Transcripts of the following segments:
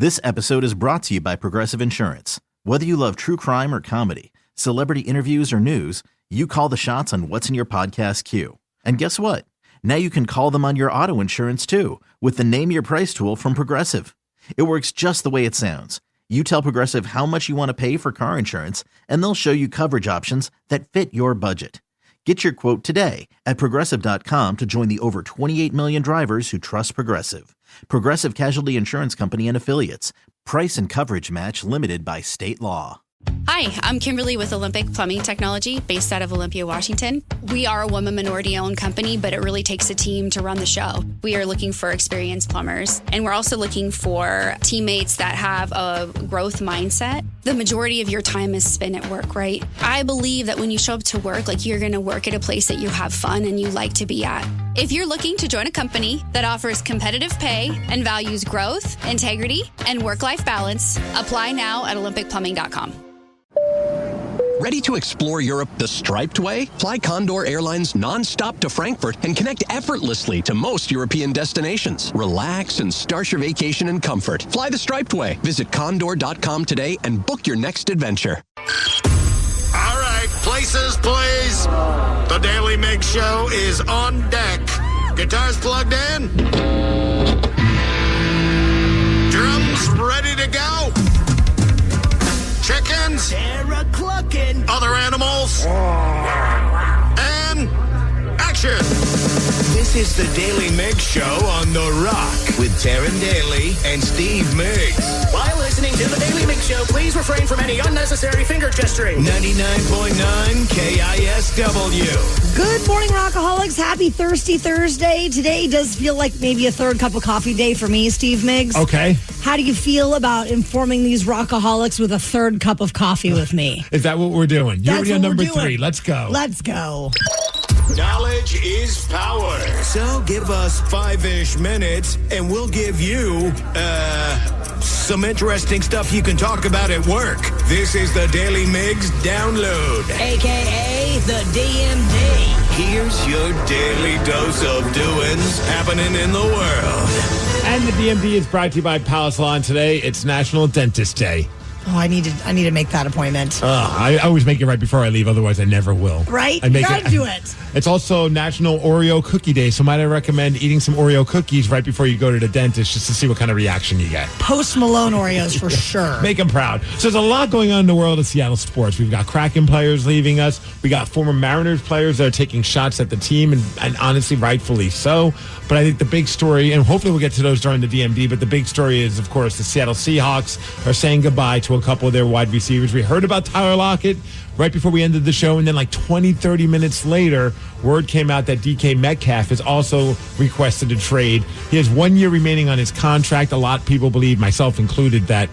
This episode is brought to you by Progressive Insurance. Whether you love true crime or comedy, celebrity interviews or news, you call the shots on what's in your podcast queue. And guess what? Now you can call them on your auto insurance too with the Name Your Price tool from Progressive. It works just the way it sounds. You tell Progressive how much you want to pay for car insurance, and they'll show you coverage options that fit your budget. Get your quote today at Progressive.com to join the over 28 million drivers who trust Progressive. Progressive Casualty Insurance Company and Affiliates. Price and coverage match limited by state law. Hi, I'm Kimberly with Olympic Plumbing Technology, based out of Olympia, Washington. We are a woman minority-owned company, but it really takes a team to run the show. We are looking for experienced plumbers, and we're also looking for teammates that have a growth mindset. The majority of your time is spent at work, right? I believe that when you show up to work, you're going to work at a place that you have fun and you like to be at. If you're looking to join a company that offers competitive pay and values growth, integrity, and work-life balance, apply now at olympicplumbing.com. Ready to explore Europe the striped way? Fly Condor Airlines non-stop to Frankfurt and connect effortlessly to most European destinations. Relax and start your vacation in comfort. Fly the striped way. Visit condor.com today and book your next adventure. All right, places, please. The Daly Migs Show is on deck. Guitars plugged in. Drums ready to go. Chickens, other animals, and action. This is the Daly Migs Show on The Rock with Taryn Daly and Steve Migs. While listening to the Daly Migs Show, please refrain from any unnecessary finger gesturing. 99.9 KISW. Good morning, Rockaholics. Happy Thirsty Thursday. Today does feel like maybe a third cup of coffee day for me, Steve Migs. Okay. How do you feel about informing these Rockaholics with a third cup of coffee with me? Is that what we're doing? You're already on number 3. Let's go. Let's go. Knowledge is power. So give us 5-ish minutes and we'll give you, some interesting stuff you can talk about at work. This is the Daly Migs Download. AKA the DMD. Here's your daily dose of doings happening in the world. And the DMD is brought to you by Palace Lawn. Today, it's National Dentist Day. Oh, I need to make that appointment. I always make it right before I leave, otherwise I never will. Right? I make Gotta do it. It's also National Oreo Cookie Day, so might I recommend eating some Oreo cookies right before you go to the dentist just to see what kind of reaction you get. Post Malone Oreos for sure. Make them proud. So there's a lot going on in the world of Seattle sports. We've got Kraken players leaving us. We got former Mariners players that are taking shots at the team, and honestly, rightfully so. But I think the big story, and hopefully we'll get to those during the DMD, but the big story is, of course, the Seattle Seahawks are saying goodbye to a couple of their wide receivers. We heard about Tyler Lockett right before we ended the show, and then 20, 30 minutes later, word came out that DK Metcalf has also requested a trade. He has 1 year remaining on his contract. A lot of people believe, myself included, that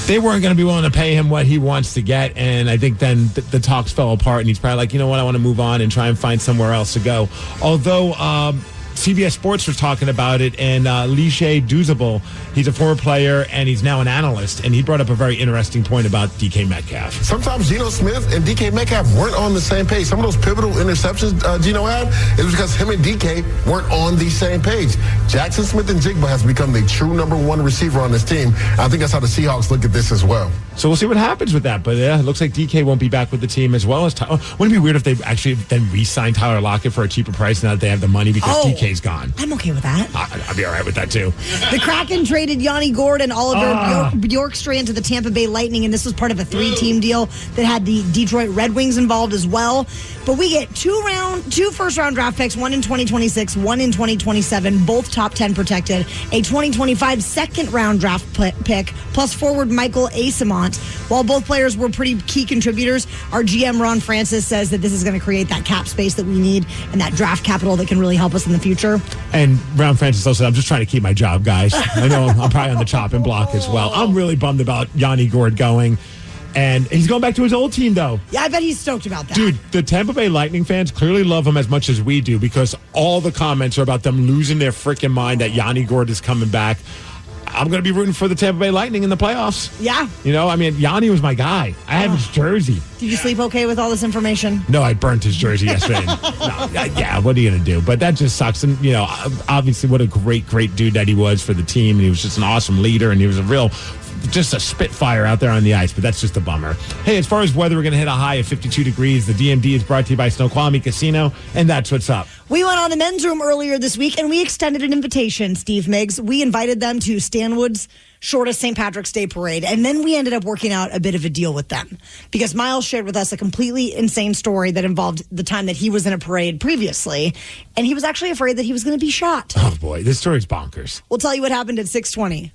they weren't going to be willing to pay him what he wants to get, and I think then the talks fell apart, and he's probably like, you know what, I want to move on and try and find somewhere else to go. Although CBS Sports was talking about it, and Lishay Douzable, he's a former player, and he's now an analyst, and he brought up a very interesting point about DK Metcalf. Sometimes Geno Smith and DK Metcalf weren't on the same page. Some of those pivotal interceptions Geno had, it was because him and DK weren't on the same page. Jackson Smith-Njigba has become the true number 1 receiver on this team. I think that's how the Seahawks look at this as well. So we'll see what happens with that. But yeah, it looks like DK won't be back with the team as well as Tyler. Wouldn't it be weird if they actually then re-signed Tyler Lockett for a cheaper price now that they have the money because DK's gone? I'm okay with that. I'd be all right with that, too. The Kraken traded Yanni Gord and Oliver Bjorkstrand to the Tampa Bay Lightning, and this was part of a 3-team deal that had the Detroit Red Wings involved as well. But we get two first-round draft picks, one in 2026, one in 2027, both top 10 protected, a 2025 second-round draft pick, plus forward Michael Asimont. While both players were pretty key contributors, our GM Ron Francis says that this is going to create that cap space that we need and that draft capital that can really help us in the future. And Ron Francis also said, I'm just trying to keep my job, guys. I know I'm probably on the chopping block as well. I'm really bummed about Yanni Gord going. And he's going back to his old team, though. Yeah, I bet he's stoked about that. Dude, the Tampa Bay Lightning fans clearly love him as much as we do because all the comments are about them losing their freaking mind that Yanni Gord is coming back. I'm going to be rooting for the Tampa Bay Lightning in the playoffs. Yeah. Yanni was my guy. I have his jersey. Did you sleep okay with all this information? No, I burnt his jersey yesterday. What are you going to do? But that just sucks. And, obviously what a great, great dude that he was for the team. And he was just an awesome leader. And he was just a spitfire out there on the ice, but that's just a bummer. Hey, as far as weather, we're going to hit a high of 52 degrees. The DMD is brought to you by Snoqualmie Casino, and that's what's up. We went on the men's room earlier this week, and we extended an invitation, Steve Migs. We invited them to Stanwood's shortest St. Patrick's Day parade, and then we ended up working out a bit of a deal with them because Miles shared with us a completely insane story that involved the time that he was in a parade previously, and he was actually afraid that he was going to be shot. Oh, boy, this story's bonkers. We'll tell you what happened at 6:20.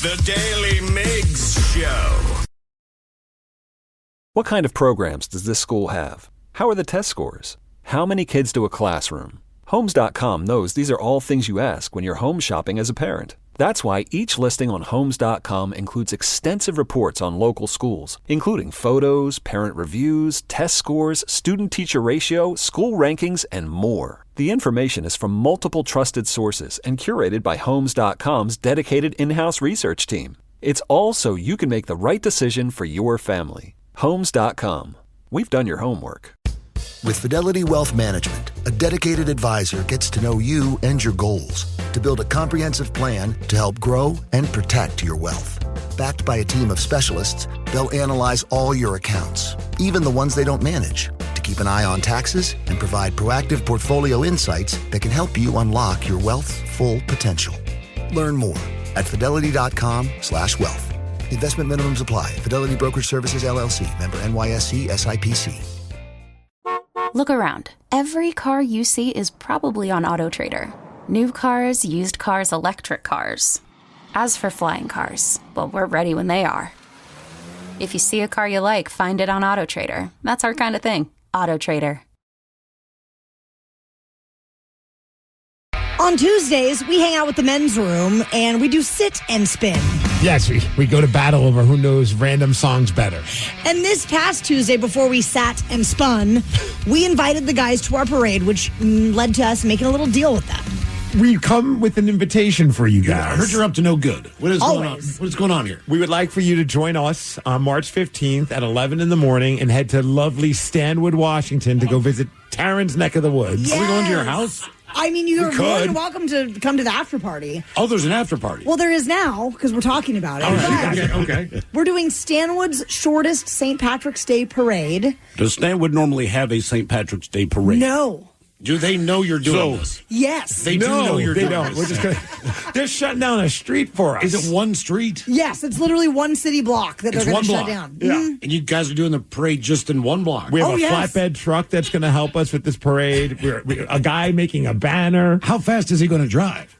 The Daily Migs Show. What kind of programs does this school have? How are the test scores? How many kids do a classroom? Homes.com knows these are all things you ask when you're home shopping as a parent. That's why each listing on Homes.com includes extensive reports on local schools, including photos, parent reviews, test scores, student-teacher ratio, school rankings, and more. The information is from multiple trusted sources and curated by Homes.com's dedicated in-house research team. It's all so you can make the right decision for your family. Homes.com. We've done your homework. With Fidelity Wealth Management, a dedicated advisor gets to know you and your goals to build a comprehensive plan to help grow and protect your wealth. Backed by a team of specialists, they'll analyze all your accounts, even the ones they don't manage, to keep an eye on taxes and provide proactive portfolio insights that can help you unlock your wealth's full potential. Learn more at fidelity.com/wealth. Investment minimums apply. Fidelity Brokerage Services, LLC. Member NYSE SIPC. Look around. Every car you see is probably on AutoTrader. New cars, used cars, electric cars. As for flying cars, well, we're ready when they are. If you see a car you like, find it on AutoTrader. That's our kind of thing. AutoTrader. On Tuesdays, we hang out with the men's room and we do sit and spin. Yes, we go to battle over who knows random songs better. And this past Tuesday, before we sat and spun, we invited the guys to our parade, which led to us making a little deal with them. We come with an invitation for you guys. Yeah, I heard you're up to no good. What is Always. going on? What is going on here? We would like for you to join us on March 15th at 11 in the morning and head to lovely Stanwood, Washington to go visit Taryn's neck of the woods. Yes. Are we going to your house? I mean, you're We more could. than welcome to come to the after party. Oh, there's an after party. Well, there is now, because we're talking about it. All right. Okay. We're doing Stanwood's shortest St. Patrick's Day parade. Does Stanwood normally have a St. Patrick's Day parade? No. Do they know you're doing this? Yes. They do know you're doing don't. this. We're just gonna, they're shutting down a street for us. Is it one street? Yes, it's literally one city block that It's they're going one to block. shut down. Yeah. Mhm. And you guys are doing the parade just in one block. We have a yes. flatbed truck that's going to help us with this parade. We're a guy making a banner. How fast is he going to drive?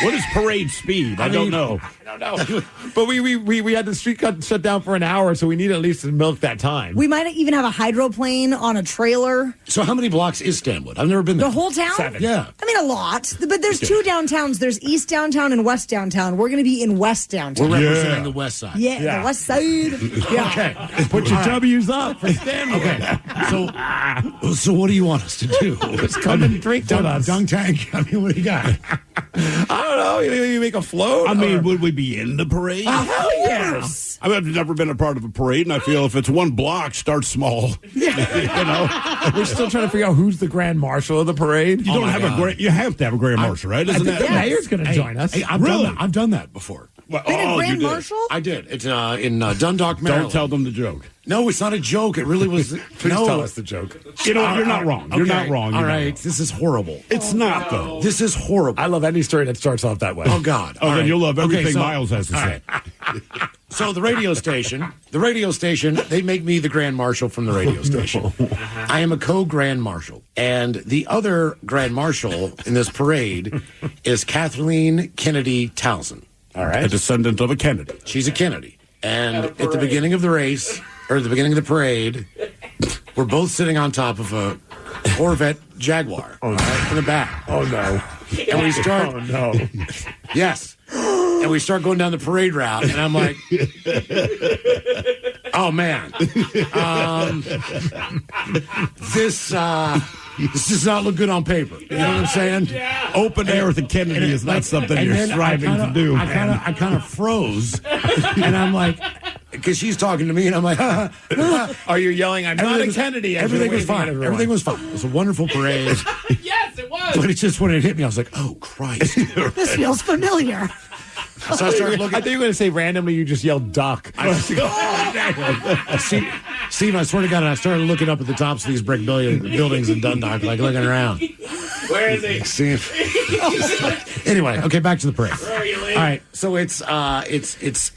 What is parade speed? I don't know. I don't know. But we had the street shut down for an hour, so we need at least to milk that time. We might even have a hydroplane on a trailer. So how many blocks is Stanwood? I've never been there. The whole town? 7. Yeah. I mean, a lot. But there's two downtowns. There's East Downtown and West Downtown. We're going to be in West Downtown. We're representing the west side. Yeah, the West Side. Yeah. Okay. Put your W's up for Stanwood. Okay. So what do you want us to do? Just come and drink with us. Dunk tank? I mean, what do you got? I don't know. You make a float? I mean, or- would we be in the parade? hell yes. I've never been a part of a parade, and I feel if it's one block, start small. You know, We're still trying to figure out who's the grand marshal of the parade. you don't have a grand. You have to have a grand marshal, right? I Isn't think that the mayor's going to join us. Hey, I've done that before. Well, Been a you grand did. marshal? I did. It's in Dundalk, Maryland. Don't tell them the joke. No, it's not a joke. It really was. Please no. tell us the joke. You know, you're not wrong. You're not wrong. All You're not right. wrong. This is horrible. It's not, though. This is horrible. I love any story that starts off that way. Oh, God. Oh, All then right. you'll love everything Okay, so- Miles has to all say. right. So the radio station, they make me the grand marshal from the radio station. I am a co-grand marshal. And the other grand marshal in this parade is Kathleen Kennedy Townsend. All right. A descendant of a Kennedy. She's a Kennedy. And at the beginning of the race, or at the beginning of the parade, we're both sitting on top of a Corvette Jaguar. Oh, right, in the back. Oh, no. And we start. Oh, no. Yes. And we start going down the parade route, and I'm like, oh, man. This does not look good on paper. You know what I'm saying? Yeah. Open air with the Kennedy is not something you're striving to do. I kind of froze, and I'm like, because she's talking to me, and I'm like, Are you yelling, I'm not a Kennedy? Everything was fine. Everything was fine. It was a wonderful parade. Yes, it was. But it's just when it hit me, I was like, oh, Christ. This feels familiar. So I started looking. I thought you were going to say randomly you just yelled duck. Steve, I swear to God, I started looking up at the tops of these brick buildings in Dundalk, like looking around. Where is he? See. Anyway, okay, back to the parade. Where are you, Lee? All right, so it's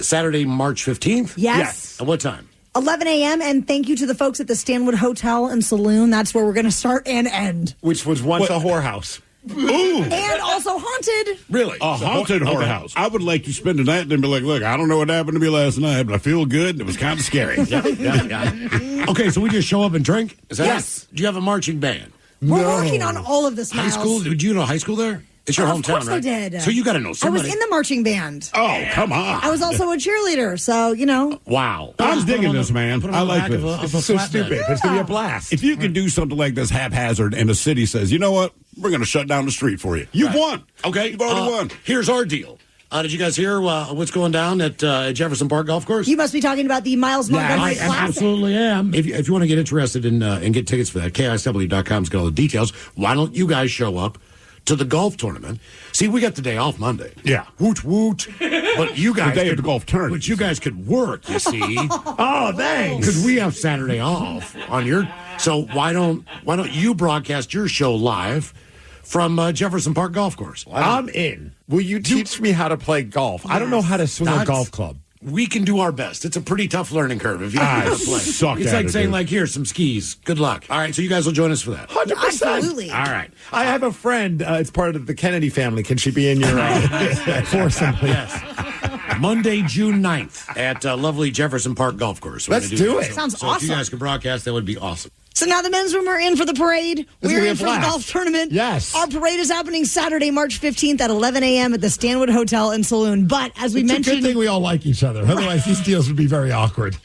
Saturday, March 15th? Yes. At what time? 11 a.m. And thank you to the folks at the Stanwood Hotel and Saloon. That's where we're going to start and end. Which was once a whorehouse. Ooh. And also haunted. Really? A haunted whorehouse. I would like to spend the night and be like, look, I don't know what happened to me last night, but I feel good, and it was kind of scary. Yeah. Okay, so we just show up and drink? Is that Yes. it? Do you have a marching band? We're working on all of this, High Miles. school? Did you know high school there? It's your hometown, Of course right? I did. So you got to know somebody. I was in the marching band. Oh, come on. I was also a cheerleader, so, you know. Wow. I'm digging this, man. Put it I on the like back this. of a So flatbed. stupid, but it's going to be a blast. If you can do something like this haphazard and the city says, you know what, we're going to shut down the street for you. You've won. Okay. You've already won. Here's our deal. Did you guys hear what's going down at Jefferson Park Golf Course? You must be talking about the Miles Montgomery I Classic. absolutely am. If you want to get interested in and get tickets for that, KISW.com's got all the details. Why don't you guys show up to the golf tournament? See, we got the day off Monday. Yeah. Woot woot. But you guys The day of the golf tournament. But you guys could work, you see. Oh, thanks. Because we have Saturday off on your. So why don't you broadcast your show live from Jefferson Park Golf Course? I'm in. Will you teach me how to play golf? I don't know how to swing a golf club. We can do our best. It's a pretty tough learning curve if you don't know how to play. suck It's at like it, saying, dude. like, here's some skis. Good luck. All right, so you guys will join us for that. 100%. Absolutely. All right. I have a friend. It's part of the Kennedy family. Can she be in your foursome, please? Yes. Monday, June 9th at lovely Jefferson Park Golf Course. We're Let's gonna do that. it. So, Sounds so if you awesome. guys could broadcast, that would be awesome. So now the men's room are in for the parade. This is We're gonna be in a for the blast. golf tournament. Yes. Our parade is happening Saturday, March 15th at 11 a.m. at the Stanwood Hotel and Saloon. But as we It's a mentioned, good thing we all like each other. Otherwise, these deals would be very awkward.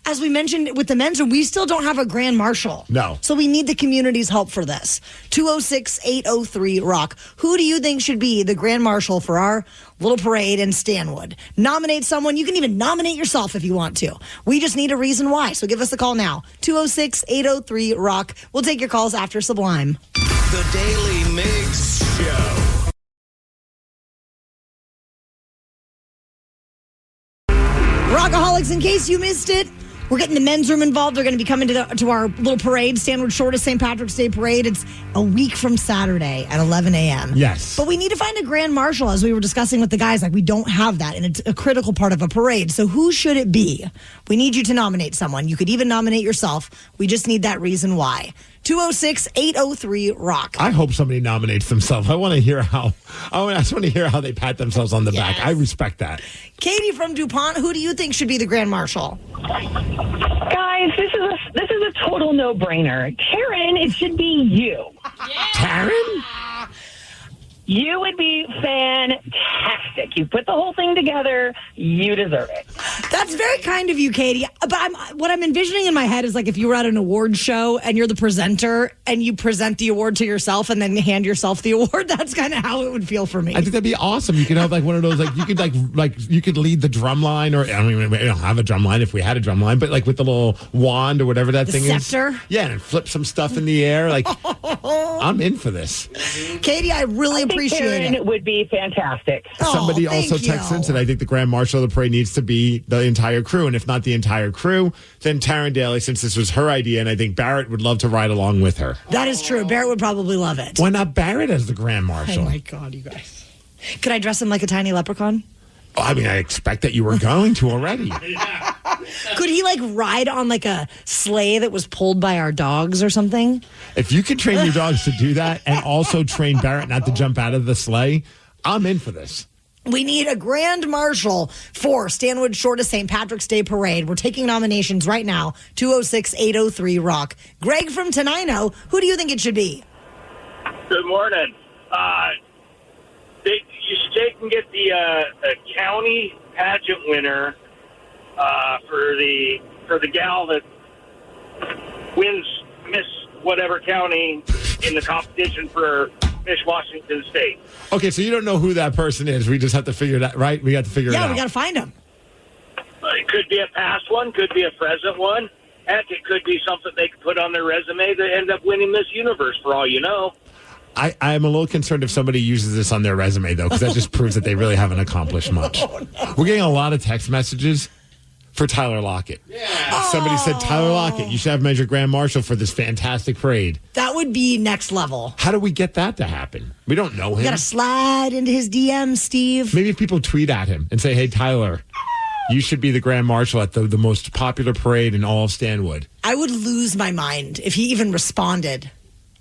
as we mentioned with the men's room, we still don't have a grand marshal. No. So we need the community's help for this. 206-803-ROCK. Who do you think should be the grand marshal for our little parade in Stanwood? Nominate someone. You can even nominate yourself if you want to. We just need a reason why. So give us a call now. 206-803-ROCK. We'll take your calls after Sublime. The Daily Migs Show. Rockaholics, in case you missed it, we're getting the men's room involved. They're going to be coming to our little parade, Stanwood Shortest St. Patrick's Day Parade. It's a week from Saturday at 11 a.m. Yes. But we need to find a grand marshal, as we were discussing with the guys. Like, we don't have that, and it's a critical part of a parade. So who should it be? We need you to nominate someone. You could even nominate yourself. We just need that reason why. 206-803-ROCK. I hope somebody nominates themselves. I want to hear how. I just want to hear how they pat themselves on the back. I respect that. Katie from DuPont, who do you think should be the grand marshal? Guys, this is a total no-brainer. Karen, it should be you. Karen? You would be fantastic. You put the whole thing together. You deserve it. That's very kind of you, Katie. But what I'm envisioning in my head is like if you were at an award show and you're the presenter and you present the award to yourself and then hand yourself the award. That's kind of how it would feel for me. I think that'd be awesome. You could have like one of those, like you could like you could lead the drum line, or I mean, we don't have a drum line if we had a drum line, but like with the little wand or whatever that The thing scepter? is. Yeah, and flip some stuff in the air. Like I'm in for this. Katie, I really I think appreciate Karen it. would be fantastic. Somebody thank also texted you. and said, I think the Grand Marshal of the parade needs to be the entire crew. And if not the entire crew, then Taryn Daly, since this was her idea, and I think Barrett would love to ride along with her. That is true. Barrett would probably love it. Why not Barrett as the Grand Marshal? Oh, my God, you guys. Could I dress him like a tiny leprechaun? I mean, I expect that you were going to already. Could he like ride on like a sleigh that was pulled by our dogs or something? If you could train your dogs to do that and also train Barrett not to jump out of the sleigh, I'm in for this. We need a grand marshal for Stanwood Shortest St. Patrick's Day Parade. We're taking nominations right now. 206-803-ROCK. Greg from Tenino, who do you think it should be? Good morning. You should take and get the county pageant winner for the gal that wins Miss whatever county in the competition for Miss Washington State. Okay, so you don't know who that person is. We just have to figure that, right? We got to figure it out. Yeah, we got to find him. It could be a past one, could be a present one. Heck, it could be something they could put on their resume that end up winning Miss Universe, for all you know. I'm a little concerned if somebody uses this on their resume, though, because that just proves that they really haven't accomplished much. We're getting a lot of text messages for Tyler Lockett. Yeah. Somebody said, Tyler Lockett, you should have him as your Grand Marshal for this fantastic parade. That would be next level. How do we get that to happen? We don't know him. You got to slide into his DMs, Steve. Maybe if people tweet at him and say, hey, Tyler, you should be the Grand Marshal at the most popular parade in all of Stanwood. I would lose my mind if he even responded.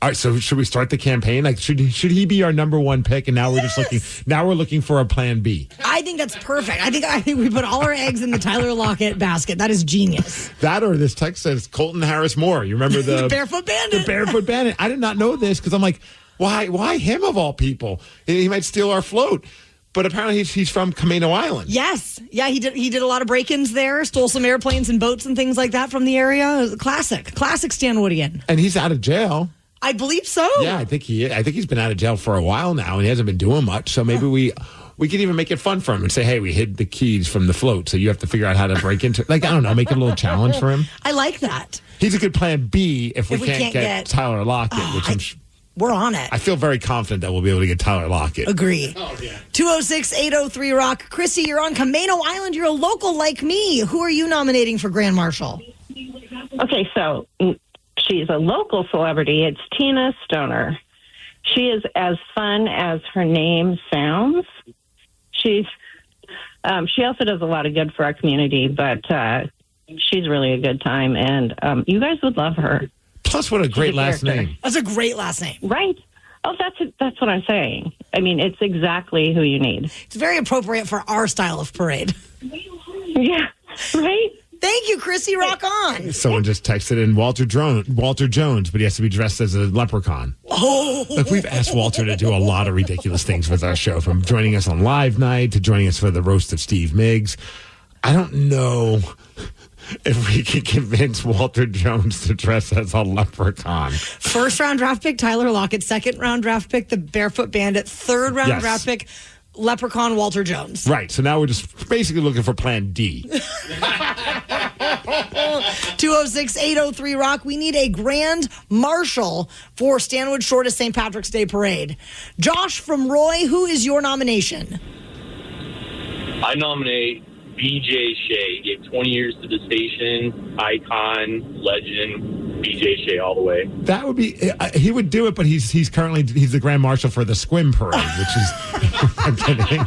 All right, so should we start the campaign? Like, should he be our number one pick? And now we're just looking for a plan B. I think that's perfect. I think we put all our eggs in the Tyler Lockett basket. That is genius. That or this text says Colton Harris Moore. You remember the Barefoot Bandit? The Barefoot Bandit. I did not know this because I'm like, why him of all people? He might steal our float. But apparently he's from Camino Island. Yes. Yeah, he did a lot of break-ins there, stole some airplanes and boats and things like that from the area. Classic Stanwoodian. And he's out of jail. I believe so. Yeah, I think he's been out of jail for a while now, and he hasn't been doing much. So maybe we could even make it fun for him and say, hey, we hid the keys from the float, so you have to figure out how to break into. Like, I don't know, make it a little challenge for him. I like that. He's a good plan B if we can't get Tyler Lockett, we're on it. I feel very confident that we'll be able to get Tyler Lockett. Agree. Oh, yeah. 206-803-ROCK. Chrissy, you're on Camino Island. You're a local like me. Who are you nominating for Grand Marshal? Okay, so she's a local celebrity. It's Tina Stoner. She is as fun as her name sounds. She also does a lot of good for our community, but she's really a good time, and you guys would love her. Plus, what a great last name. That's a great last name. Right. Oh, that's what I'm saying. I mean, it's exactly who you need. It's very appropriate for our style of parade. Yeah, right? Thank you, Chrissy. Rock on. Someone just texted in Walter Jones, but he has to be dressed as a leprechaun. Oh. Look, we've asked Walter to do a lot of ridiculous things with our show, from joining us on Live Night to joining us for the roast of Steve Migs. I don't know if we can convince Walter Jones to dress as a leprechaun. First round draft pick, Tyler Lockett. Second round draft pick, the Barefoot Bandit. Third round draft pick, Leprechaun Walter Jones. Right. So now we're just basically looking for plan D. 206-803-ROCK. We need a Grand Marshal for Stanwood Shortest St. Patrick's Day Parade. Josh from Roy, who is your nomination? I nominate BJ Shea. He gave 20 years to the station, icon, legend, BJ Shea all the way. That would be, he would do it, but he's the Grand Marshal for the Squim Parade, which is, I'm kidding.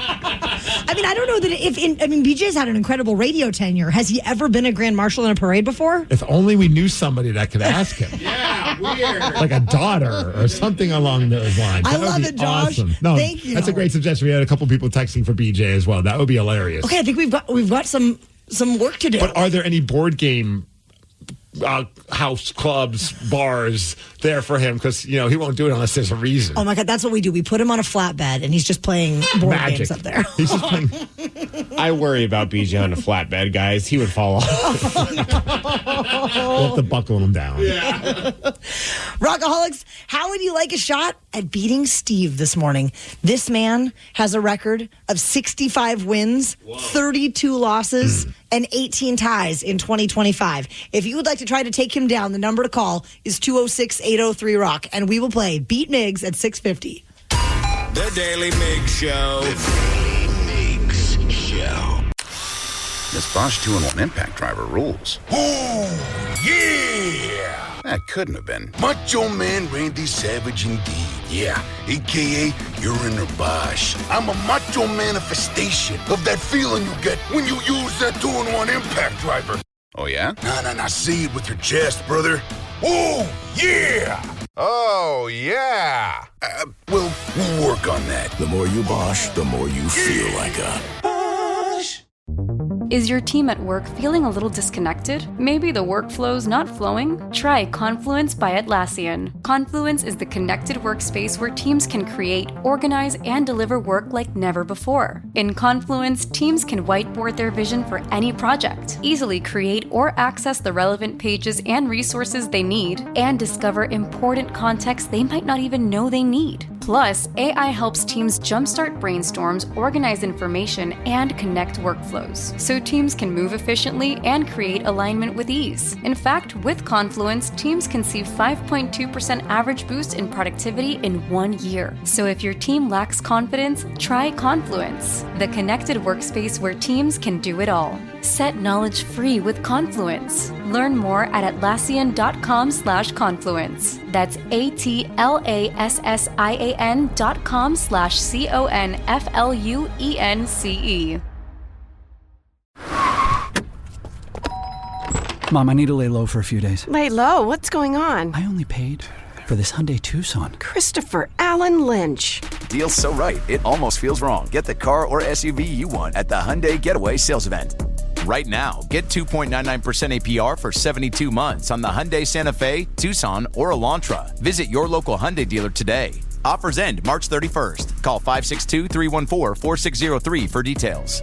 I mean, I don't know that BJ's had an incredible radio tenure. Has he ever been a Grand Marshal in a parade before? If only we knew somebody that could ask him. Yeah, weird. Like a daughter or something along those lines. I love it, Josh. Awesome. No, thank you. That's a great suggestion. We had a couple people texting for BJ as well. That would be hilarious. Okay, I think we've got some work to do. But are there any board game house clubs, bars there for him? Because he won't do it unless there's a reason. Oh my God, that's what we do. We put him on a flatbed and he's just playing board games up there. He's just playing. I worry about BJ on a flatbed, guys. He would fall off. We'll have to buckle him down. Yeah. Rockaholics, how would you like a shot at beating Steve this morning? This man has a record of 65 wins, 32 losses, and 18 ties in 2025. If you would like to try to take him down, the number to call is 206-803-ROCK, and we will play Beat Migs at 650. The Daily Migs Show. This Bosch 2-in-1 impact driver rules. Oh, yeah! That couldn't have been Macho Man Randy Savage indeed. Yeah, a.k.a. you're in a Bosch. I'm a macho manifestation of that feeling you get when you use that 2-in-1 impact driver. Oh, yeah? Nah, say it with your chest, brother. Oh, yeah! Oh, yeah! Well, we'll work on that. The more you Bosch, the more you feel like a Bosch. Is your team at work feeling a little disconnected? Maybe the workflow's not flowing? Try Confluence by Atlassian. Confluence is the connected workspace where teams can create, organize, and deliver work like never before. In Confluence, teams can whiteboard their vision for any project, easily create or access the relevant pages and resources they need, and discover important context they might not even know they need. Plus, AI helps teams jumpstart brainstorms, organize information, and connect workflows, so teams can move efficiently and create alignment with ease. In fact, with Confluence, teams can see 5.2% average boost in productivity in 1 year. So if your team lacks confidence, try Confluence, the connected workspace where teams can do it all. Set knowledge free with Confluence. Learn more at Atlassian.com/confluence. That's ATLASSIAN.com/CONFLUENCE. Mom, I need to lay low for a few days. Lay low? What's going on? I only paid for this Hyundai Tucson. Christopher Allen Lynch. Deal's so right, it almost feels wrong. Get the car or SUV you want at the Hyundai Getaway Sales Event. Right now, get 2.99% APR for 72 months on the Hyundai Santa Fe, Tucson, or Elantra. Visit your local Hyundai dealer today. Offers end March 31st. Call 562-314-4603 for details.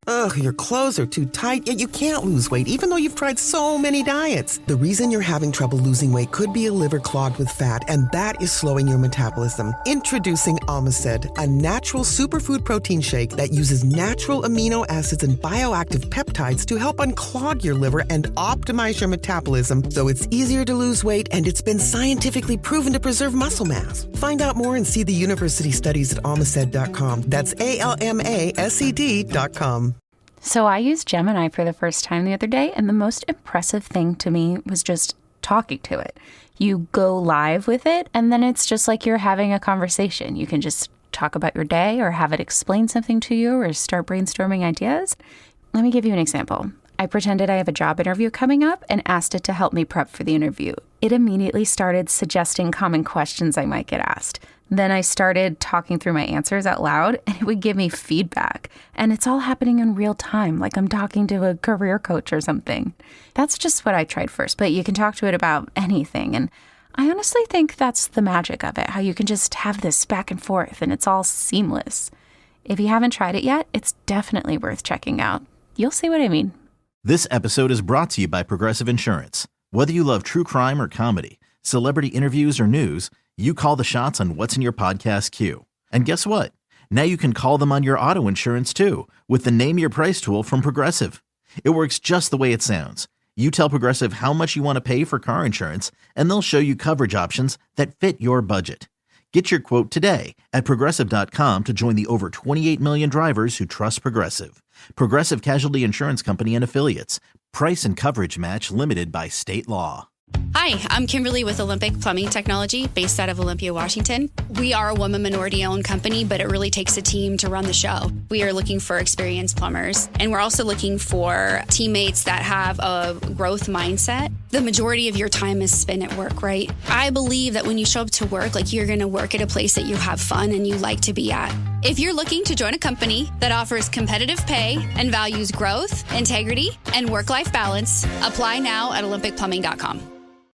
Ugh, your clothes are too tight, yet you can't lose weight even though you've tried so many diets. The reason you're having trouble losing weight could be a liver clogged with fat, and that is slowing your metabolism. Introducing Omicid, a natural superfood protein shake that uses natural amino acids and bioactive peptides to help unclog your liver and optimize your metabolism so it's easier to lose weight, and it's been scientifically proven to preserve muscle mass. Find out more and see the university studies at omicid.com. That's ALMASED.com. So I used Gemini for the first time the other day, and the most impressive thing to me was just talking to it. You go live with it, and then it's just like you're having a conversation. You can just talk about your day or have it explain something to you or start brainstorming ideas. Let me give you an example. I pretended I have a job interview coming up and asked it to help me prep for the interview. It immediately started suggesting common questions I might get asked. Then I started talking through my answers out loud, and it would give me feedback. And it's all happening in real time, like I'm talking to a career coach or something. That's just what I tried first, but you can talk to it about anything. And I honestly think that's the magic of it, how you can just have this back and forth, and it's all seamless. If you haven't tried it yet, it's definitely worth checking out. You'll see what I mean. This episode is brought to you by Progressive Insurance. Whether you love true crime or comedy, celebrity interviews or news, you call the shots on what's in your podcast queue. And guess what? Now you can call them on your auto insurance too with the Name Your Price tool from Progressive. It works just the way it sounds. You tell Progressive how much you want to pay for car insurance, and they'll show you coverage options that fit your budget. Get your quote today at Progressive.com to join the over 28 million drivers who trust Progressive. Progressive Casualty Insurance Company and Affiliates. Price and coverage match limited by state law. Hi, I'm Kimberly with Olympic Plumbing Technology, based out of Olympia, Washington. We are a woman minority-owned company, but it really takes a team to run the show. We are looking for experienced plumbers, and we're also looking for teammates that have a growth mindset. The majority of your time is spent at work, right? I believe that when you show up to work, like you're going to work at a place that you have fun and you like to be at. If you're looking to join a company that offers competitive pay and values growth, integrity, and work-life balance, apply now at olympicplumbing.com.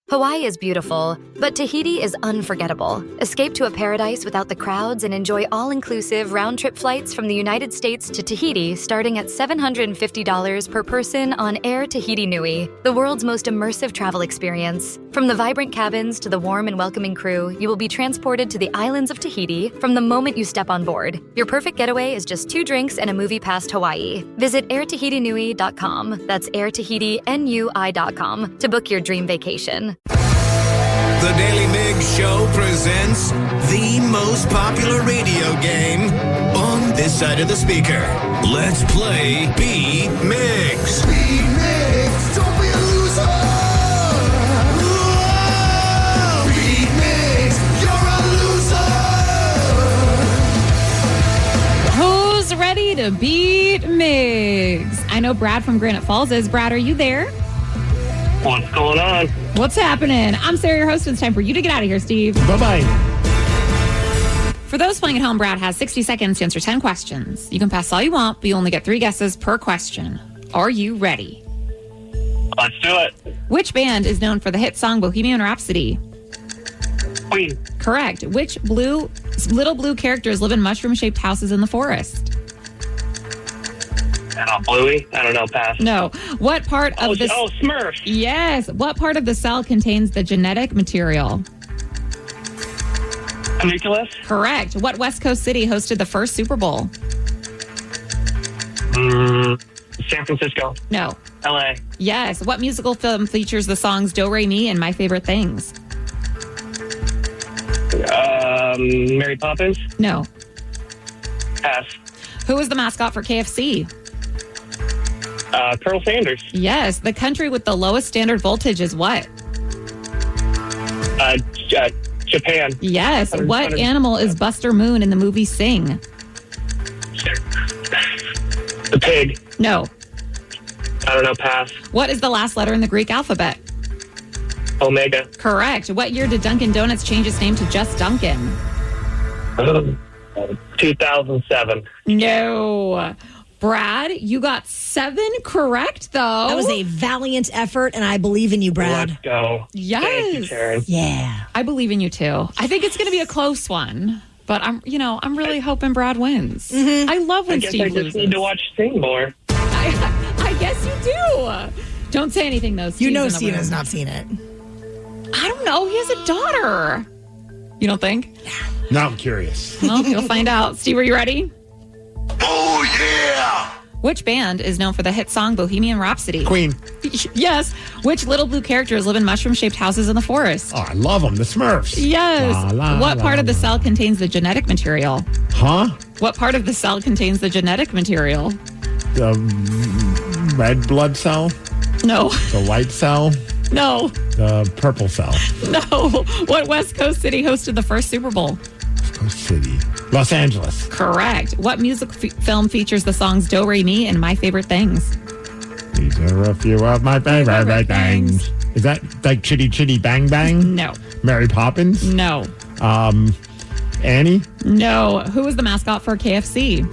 Hawaii is beautiful, but Tahiti is unforgettable. Escape to a paradise without the crowds and enjoy all-inclusive round-trip flights from the United States to Tahiti starting at $750 per person on Air Tahiti Nui, the world's most immersive travel experience. From the vibrant cabins to the warm and welcoming crew, you will be transported to the islands of Tahiti from the moment you step on board. Your perfect getaway is just 2 drinks and a movie past Hawaii. Visit airtahitinui.com, that's airtahitinui.com, to book your dream vacation. The Daly Migs Show presents the most popular radio game on this side of the speaker. Let's play Beat Migs. Beat Migs, don't be a loser. Whoa! Beat Migs, you're a loser. Who's ready to beat Migs? I know Brad from Granite Falls is. Brad, are you there? What's going on? What's happening? I'm Sarah, your host. It's time for you to get out of here, Steve. Bye-bye. For those playing at home, Brad has 60 seconds to answer 10 questions. You can pass all you want, but you only get 3 guesses per question. Are you ready? Let's do it. Which band is known for the hit song Bohemian Rhapsody? Queen. Correct. Which little blue characters live in mushroom-shaped houses in the forest? Bluey? I don't know, pass. No. What part of the... Oh, Smurf. Yes. What part of the cell contains the genetic material? A nucleus? Correct. What West Coast city hosted the first Super Bowl? San Francisco. No. L.A. Yes. What musical film features the songs Do, Re, Mi, and My Favorite Things? Mary Poppins? No. Pass. Who is the mascot for KFC? Colonel Sanders. Yes. The country with the lowest standard voltage is what? Japan. Yes. What animal is Buster Moon in the movie Sing? The pig. No. I don't know, pass. What is the last letter in the Greek alphabet? Omega. Correct. What year did Dunkin' Donuts change its name to just Dunkin'? 2007. No. Brad, you got 7 correct, though. That was a valiant effort, and I believe in you, Brad. Let's go. Yes. Thank you, Karen. Yeah. I believe in you, too. I think it's going to be a close one, but I'm really hoping Brad wins. Mm-hmm. I love when Steve loses. I just need to watch Sing more. I guess you do. Don't say anything, though. You know Steve has not seen it. I don't know. He has a daughter. You don't think? Now I'm curious. Well, you'll find out. Steve, are you ready? Oh, yeah! Which band is known for the hit song Bohemian Rhapsody? Queen. Yes. Which little blue characters live in mushroom-shaped houses in the forest? Oh, I love them. The Smurfs. Yes. What part of the cell contains the genetic material? Huh? What part of the cell contains the genetic material? The red blood cell? No. The white cell? No. The purple cell? No. What West Coast city hosted the first Super Bowl? West Coast city. Los Angeles. Correct. What music film features the songs Do, Re, Mi, and My Favorite Things? These are a few of my favorite things. Is that like Chitty Chitty Bang Bang? No. Mary Poppins? No. Annie? No. Who is the mascot for KFC?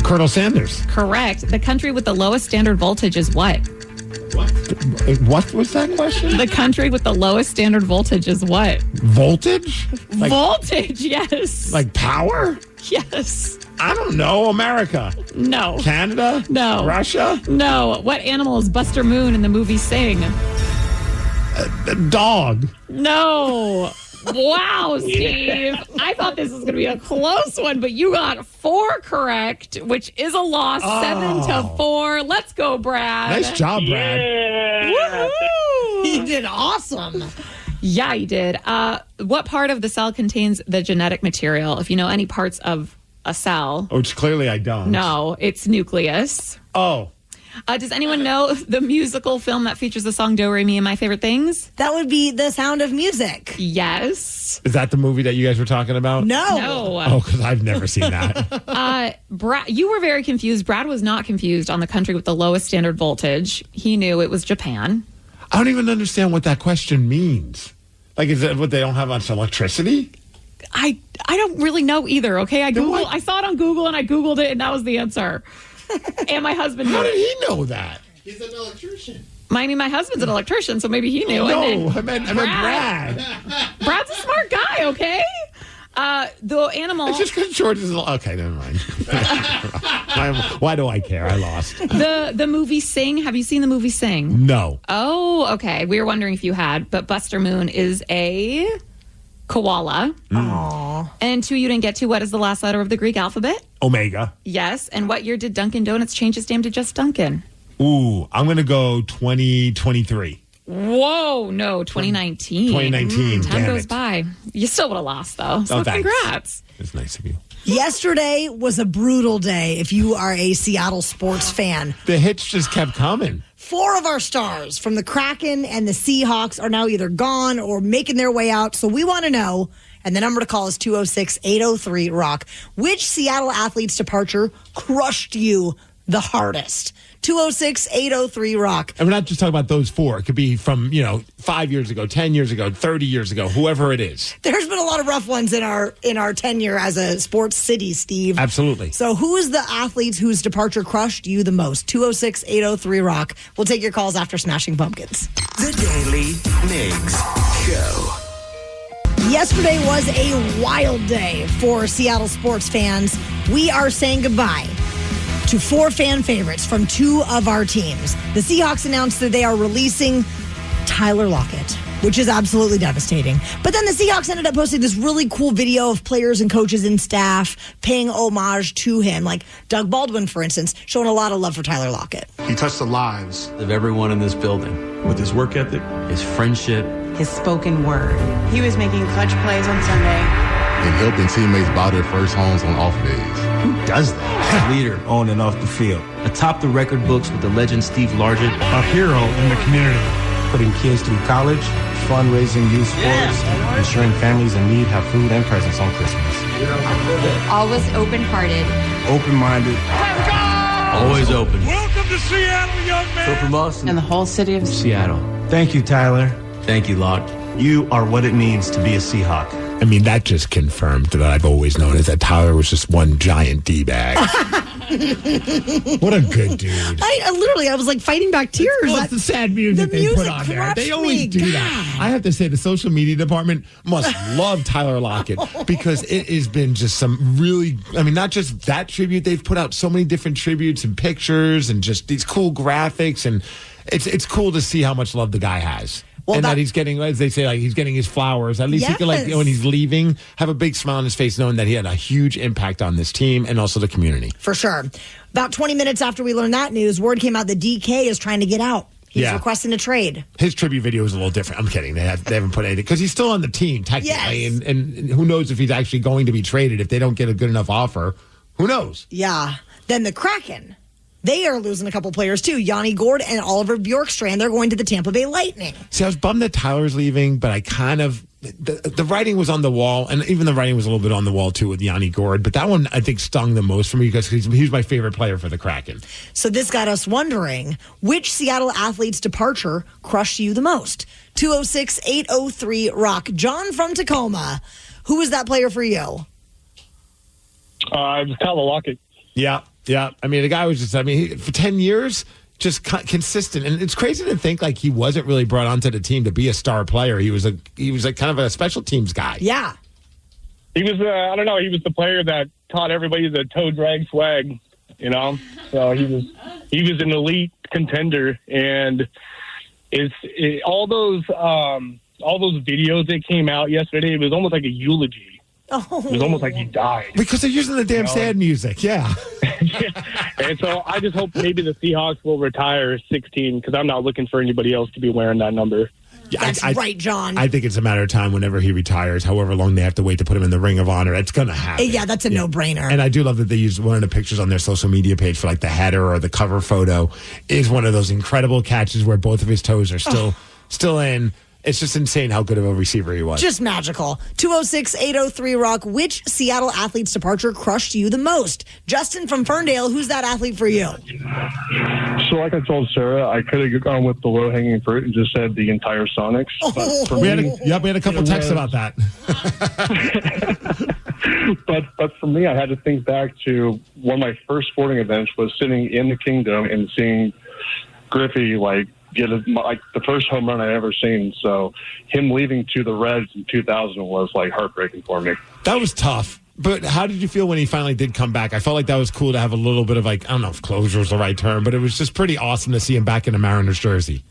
Colonel Sanders. Correct. The country with the lowest standard voltage is what? What was that question? The country with the lowest standard voltage is what? Voltage? Like, voltage, yes. Like power? Yes. I don't know. America? No. Canada? No. Russia? No. What animal is Buster Moon in the movie Sing? A dog. No. Wow, Steve. I thought this was going to be a close one, but you got 4 correct, which is a loss, 7-4. Let's go, Brad. Nice job, Brad. Yeah. Woohoo! You did awesome. Yeah, you did. What part of the cell contains the genetic material? If you know any parts of a cell. Which clearly I don't. No, it's nucleus. Oh. Does anyone know the musical film that features the song Do, Re, Mi, and My Favorite Things? That would be The Sound of Music. Yes. Is that the movie that you guys were talking about? No. Oh, because I've never seen that. Brad, you were very confused. Brad was not confused on the country with the lowest standard voltage. He knew it was Japan. I don't even understand what that question means. Like, is it what they don't have much electricity? I don't really know either, okay? I saw it on Google and I Googled it and that was the answer. And my husband knew. How did he know that? He's an electrician. My husband's an electrician, so maybe he knew. No, and I meant Brad. Brad's a smart guy, okay? The animal. It's just because George is... Okay, never mind. Why do I care? I lost. The movie Sing. Have you seen the movie Sing? No. Oh, okay. We were wondering if you had, but Buster Moon is a koala. Aww. And 2 you didn't get to. What is the last letter of the Greek alphabet? Omega. Yes. And what year did Dunkin' Donuts change its name to just Dunkin'? Ooh, I'm going to go 2023. Whoa, no, 2019. 2019. Time goes by. You still would have lost, though. So congrats. It's nice of you. Yesterday was a brutal day if you are a Seattle sports fan. The hits just kept coming. 4 of our stars from the Kraken and the Seahawks are now either gone or making their way out. So we want to know, and the number to call is 206-803-ROCK. Which Seattle athlete's departure crushed you the hardest? 206-803-ROCK. And we're not just talking about those four. It could be from, 5 years ago, 10 years ago, 30 years ago, whoever it is. There's been a lot of rough ones in our tenure as a sports city, Steve. Absolutely. So who is the athlete whose departure crushed you the most? 206-803-ROCK. We'll take your calls after Smashing Pumpkins. The Daily Migs Show. Yesterday was a wild day for Seattle sports fans. We are saying goodbye to 4 fan favorites from 2 of our teams. The Seahawks announced that they are releasing Tyler Lockett, which is absolutely devastating. But then the Seahawks ended up posting this really cool video of players and coaches and staff paying homage to him, like Doug Baldwin, for instance, showing a lot of love for Tyler Lockett. He touched the lives of everyone in this building with his work ethic, his friendship, his spoken word. He was making clutch plays on Sunday and helping teammates buy their first homes on off days. Who does that? A leader on and off the field. Atop the record books with the legend Steve Largent. A hero in the community. Putting kids through college, fundraising youth sports, ensuring families in need have food and presents on Christmas. Always open-hearted. Open-minded. Always open. Welcome to Seattle, young man. So from us and the whole city of Seattle. Thank you, Tyler. Thank you, Locke. You are what it means to be a Seahawk. I mean, that just confirmed that I've always known is that Tyler was just one giant D-bag. What a good dude. I was like fighting back tears. Well, it's the sad music they put on there. They always do that. I have to say, the social media department must love Tyler Lockett because it has been just some really, not just that tribute. They've put out so many different tributes and pictures and just these cool graphics. And it's cool to see how much love the guy has. Well, and that he's getting, as they say, he's getting his flowers. At least he can, when he's leaving, have a big smile on his face knowing that he had a huge impact on this team and also the community. For sure. About 20 minutes after we learned that news, word came out that DK is trying to get out. He's requesting a trade. His tribute video is a little different. I'm kidding. They haven't put anything because he's still on the team, technically. Yes. And who knows if he's actually going to be traded if they don't get a good enough offer. Who knows? Yeah. Then the Kraken. They are losing a couple players, too. Yanni Gord and Oliver Bjorkstrand. They're going to the Tampa Bay Lightning. See, I was bummed that Tyler's leaving, but I kind of... The writing was on the wall, and even the writing was a little bit on the wall, too, with Yanni Gord. But that one, I think, stung the most for me because he's my favorite player for the Kraken. So this got us wondering, which Seattle athlete's departure crushed you the most? 206-803-ROCK. John from Tacoma. Who was that player for you? It was Tyler Lockett. Yeah. The guy was just, for 10 years, just consistent. And it's crazy to think he wasn't really brought onto the team to be a star player. He was kind of a special teams guy. Yeah. He was, he was the player that taught everybody the toe drag swag, So he was an elite contender. And all those videos that came out yesterday, it was almost like a eulogy. Oh. It was almost like he died. Because they're using the damn sad music, yeah. And so I just hope maybe the Seahawks will retire 16 because I'm not looking for anybody else to be wearing that number. That's right, John. I think it's a matter of time whenever he retires, however long they have to wait to put him in the Ring of Honor. It's going to happen. Yeah, that's a no-brainer. And I do love that they use one of the pictures on their social media page for the header or the cover photo is one of those incredible catches where both of his toes are still in. It's just insane how good of a receiver he was. Just magical. 206-803-ROCK. Which Seattle athlete's departure crushed you the most? Justin from Ferndale, who's that athlete for you? So like I told Sarah, I could have gone with the low-hanging fruit and just said the entire Sonics. We had a couple texts about that. But for me, I had to think back to one of my first sporting events was sitting in the Kingdom and seeing Griffey get the first home run I ever seen. So him leaving to the Reds in 2000 was heartbreaking for me. That was tough. But how did you feel when he finally did come back? I felt like that was cool to have a little bit of I don't know if closure is the right term, but it was just pretty awesome to see him back in a Mariners jersey.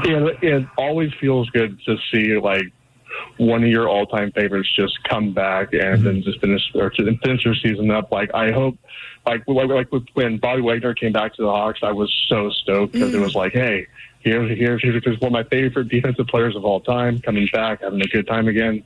It always feels good to see one of your all-time favorites just come back and then just finish their season up. I hope, when Bobby Wagner came back to the Hawks, I was so stoked because it was hey, here's one of my favorite defensive players of all time coming back, having a good time again.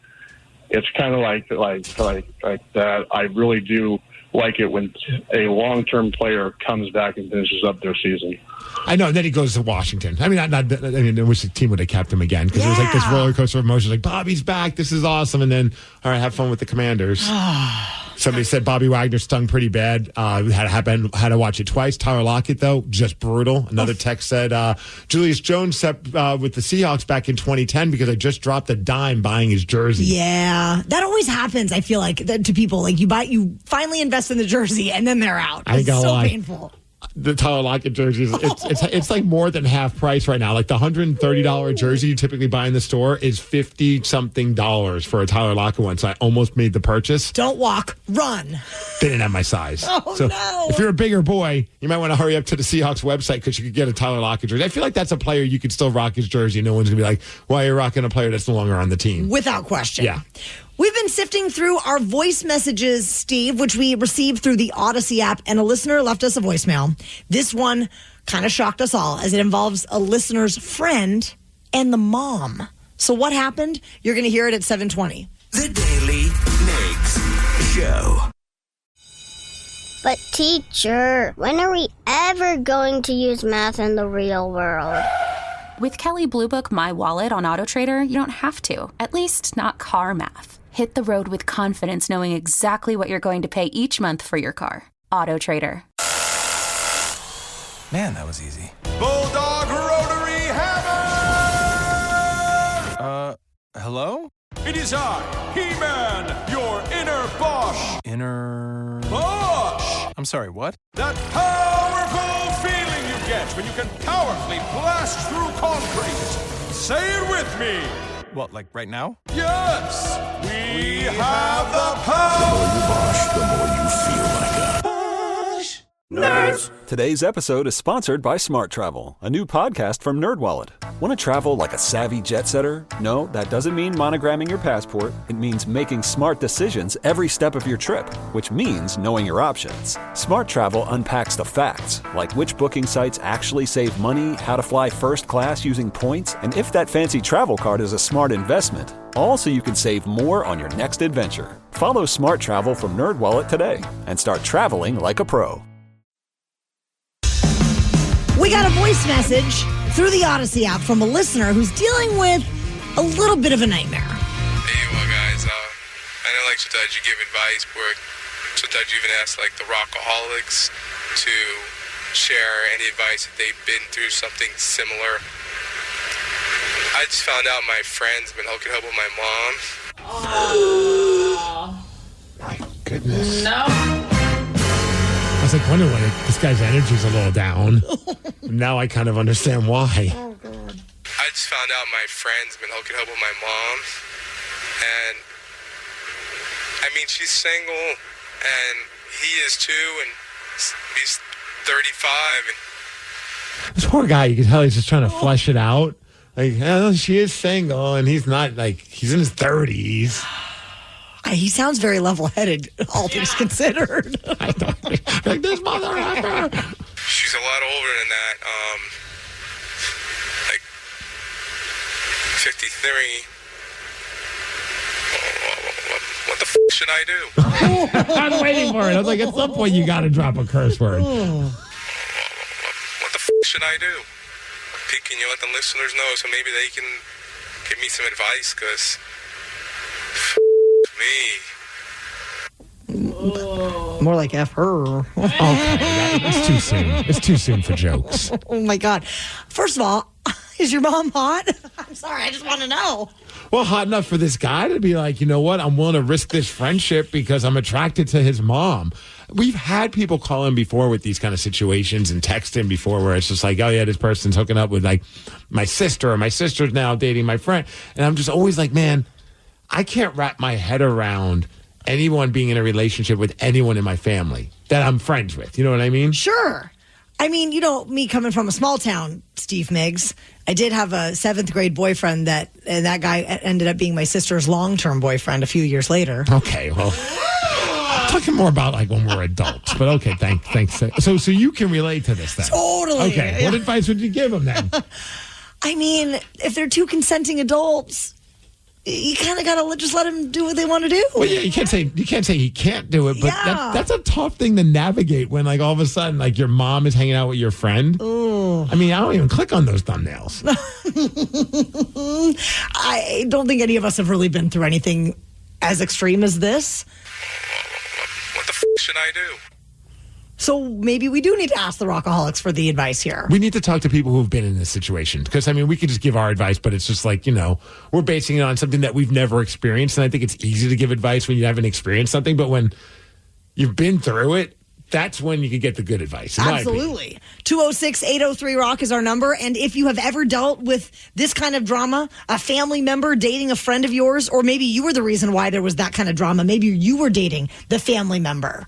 It's kind of like that. I really do like it when a long-term player comes back and finishes up their season. I know, and then he goes to Washington. I wish the team would have kept him again because it was this roller coaster of emotions. Bobby's back, this is awesome, and then all right, have fun with the Commanders. Somebody said Bobby Wagner stung pretty bad. Had to watch it twice. Tyler Lockett, though, just brutal. Another text said Julius Jones set with the Seahawks back in 2010 because I just dropped a dime buying his jersey. Yeah, that always happens. I feel like to people, like you finally invest in the jersey and then they're out. It's so painful. The Tyler Lockett jerseys, it's like more than half price right now. Like the $130 jersey you typically buy in the store is $50-something for a Tyler Lockett one. So I almost made the purchase. Don't walk, run. They didn't have my size. Oh, so no. If you're a bigger boy, you might want to hurry up to the Seahawks website because you could get a Tyler Lockett jersey. I feel like that's a player you could still rock his jersey. No one's going to be like, why are you rocking a player that's no longer on the team? Without question. Yeah. We've been sifting through our voice messages, Steve, which we received through the Odyssey app, and a listener left us a voicemail. This one kind of shocked us all as it involves a listener's friend and the mom. So what happened? You're going to hear it at 7:20. The Daily Migs Show. But teacher, when are we ever going to use math in the real world? With Kelley Blue Book My Wallet on AutoTrader, you don't have to. At least not car math. Hit the road with confidence knowing exactly what you're going to pay each month for your car. AutoTrader. Man, that was easy. Bulldog Rotary Hammer! Hello? It is I, He-Man, your inner Bosch. Inner... Bosch! I'm sorry, what? That powerful feeling you get when you can powerfully blast through concrete. Say it with me. What, like right now? Yes! We have the power! The more you Bosch, the more you feel like a Bosch. Nerds! Today's episode is sponsored by Smart Travel, a new podcast from NerdWallet. Want to travel like a savvy jet setter? No, that doesn't mean monogramming your passport. It means making smart decisions every step of your trip, which means knowing your options. Smart Travel unpacks the facts, like which booking sites actually save money, how to fly first class using points, and if that fancy travel card is a smart investment. All so you can save more on your next adventure. Follow Smart Travel from NerdWallet today and start traveling like a pro. We got a voice message through the Odyssey app from a listener who's dealing with a little bit of a nightmare. Hey, well, guys, I know, like, sometimes you give advice, but sometimes you even ask, like, the rockaholics to share any advice if they've been through something similar. I just found out my friend's been hooking up with my mom. Oh, my goodness. No. I was like wondering why this guy's energy's a little down. Now I kind of understand why. Oh, God. I just found out my friend's been hooking up with my mom. And, I mean, she's single, and he is too, and he's 35. And This poor guy, you can tell he's just trying to flesh it out. Like, oh, she is single, and he's not, like, he's in his 30s. He sounds very level-headed, all things considered. I know. Like, this motherfucker. She's a lot older than that, like 53. What the f*** should I do? I'm waiting for it. I was like, at some point, you got to drop a curse word. What the f*** should I do? Can you let the listeners know so maybe they can give me some advice? Because me. More like F her. Okay, it's too soon. It's too soon for jokes. Oh, my God. First of all, is your mom hot? I'm sorry, I just want to know. Well, hot enough for this guy to be like, you know what? I'm willing to risk this friendship because I'm attracted to his mom. We've had people call in before with these kind of situations and text in before where it's just like, oh, yeah, this person's hooking up with like my sister, or my sister's now dating my friend. And I'm just always like, man, I can't wrap my head around anyone being in a relationship with anyone in my family that I'm friends with. You know what I mean? Sure. I mean, you know, me coming from a small town, Steve Migs, I did have a 7th grade boyfriend and that guy ended up being my sister's long-term boyfriend a few years later. Okay, well, I'm talking more about like when we're adults, but okay, thanks. So you can relate to this then? Totally. Okay, what advice would you give him then? I mean, if they're two consenting adults, you kind of got to just let them do what they want to do. Well, yeah, you can't say he can't do it, but that's a tough thing to navigate when, like, all of a sudden, like, your mom is hanging out with your friend. Ooh. I mean, I don't even click on those thumbnails. I don't think any of us have really been through anything as extreme as this. should I do? So maybe we do need to ask the Rockaholics for the advice here. We need to talk to people who've been in this situation. Because, I mean, we could just give our advice, but it's just like, we're basing it on something that we've never experienced. And I think it's easy to give advice when you haven't experienced something. But when you've been through it, that's when you can get the good advice. Absolutely. 206-803-ROCK is our number. And if you have ever dealt with this kind of drama, a family member dating a friend of yours, or maybe you were the reason why there was that kind of drama. Maybe you were dating the family member.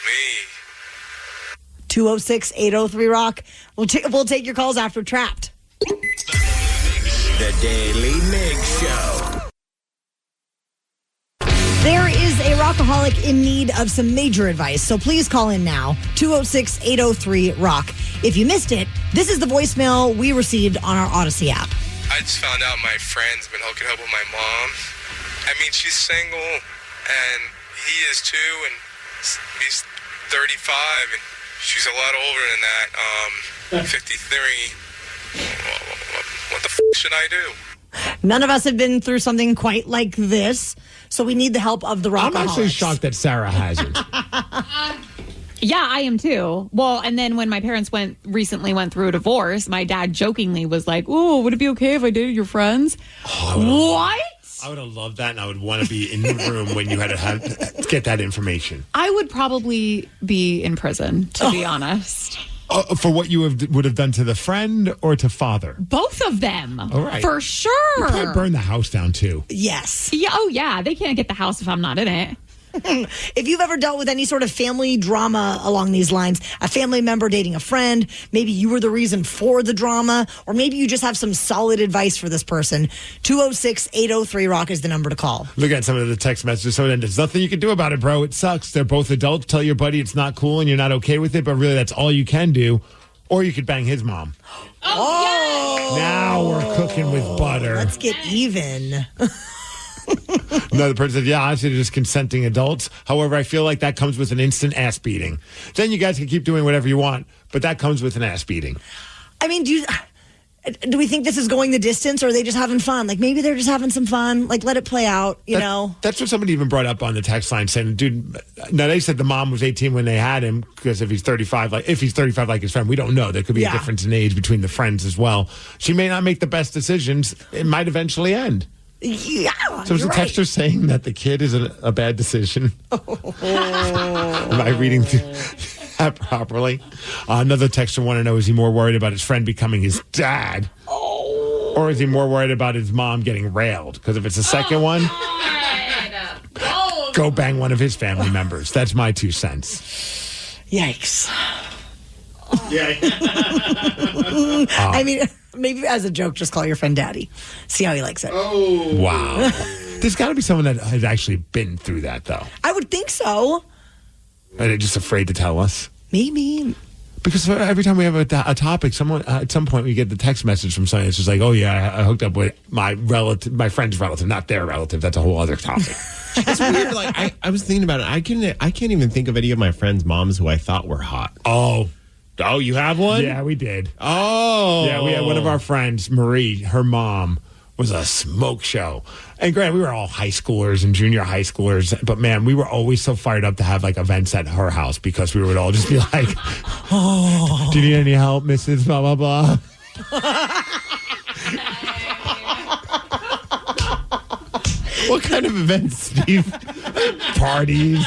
Me. 206-803-ROCK. We'll take your calls after Trapped. The Daily Migs Show. There is a Rockaholic in need of some major advice, so please call in now, 206-803-ROCK. If you missed it, this is the voicemail we received on our Odyssey app. I just found out my friend's been hooking up with my mom. I mean, she's single, and he is too, and he's 35, and she's a lot older than that, 53. What the f*** should I do? None of us have been through something quite like this, so we need the help of the Rockaholics. I'm actually shocked that Sarah hasn't. Yeah, I am too. Well, and then when my parents recently went through a divorce, my dad jokingly was like, "Oh, would it be okay if I dated your friends?" What? I would have loved that, and I would want to be in the room when you had to get that information. I would probably be in prison, to be honest. For what you would have done to the friend or to father? Both of them. All right. For sure. You probably burn the house down, too. Yes. Yeah. Oh, yeah. They can't get the house if I'm not in it. If you've ever dealt with any sort of family drama along these lines, a family member dating a friend, maybe you were the reason for the drama, or maybe you just have some solid advice for this person, 206-803-ROCK is the number to call. Look at some of the text messages. So there's nothing you can do about it, bro. It sucks. They're both adults. Tell your buddy it's not cool and you're not okay with it, but really that's all you can do. Or you could bang his mom. Oh! Now we're cooking with butter. Let's get even. Another person said, yeah, honestly, they're just consenting adults. However, I feel like that comes with an instant ass beating. Then you guys can keep doing whatever you want, but that comes with an ass beating. I mean, do we think this is going the distance, or are they just having fun? Like, maybe they're just having some fun. Like, let it play out, you know? That's what somebody even brought up on the text line, saying, dude, now they said the mom was 18 when they had him, because if he's 35 like his friend, we don't know. There could be a difference in age between the friends as well. She may not make the best decisions. It might eventually end. Yeah. So is the texter saying that the kid is a bad decision? Am I reading that properly? Another texter want to know, is he more worried about his friend becoming his dad? Or is he more worried about his mom getting railed? Because if it's the second one, go bang one of his family members. That's my 2 cents. Yikes. Yeah. I mean, maybe as a joke, just call your friend Daddy. See how he likes it. Oh. Wow. There's got to be someone that has actually been through that, though. I would think so. Are they just afraid to tell us? Maybe. Because every time we have a topic, someone at some point we get the text message from someone. It's just like, oh yeah, I hooked up with my friend's relative, not their relative. That's a whole other topic. It's weird. Like I was thinking about it. I can't even think of any of my friends' moms who I thought were hot. Oh, you have one? Yeah, we did. Oh. Yeah, we had one of our friends, Marie, her mom was a smoke show. And granted, we were all high schoolers and junior high schoolers, but man, we were always so fired up to have like events at her house because we would all just be like, oh, do you need any help, Mrs. Blah, blah, blah? What kind of events, Steve? Parties.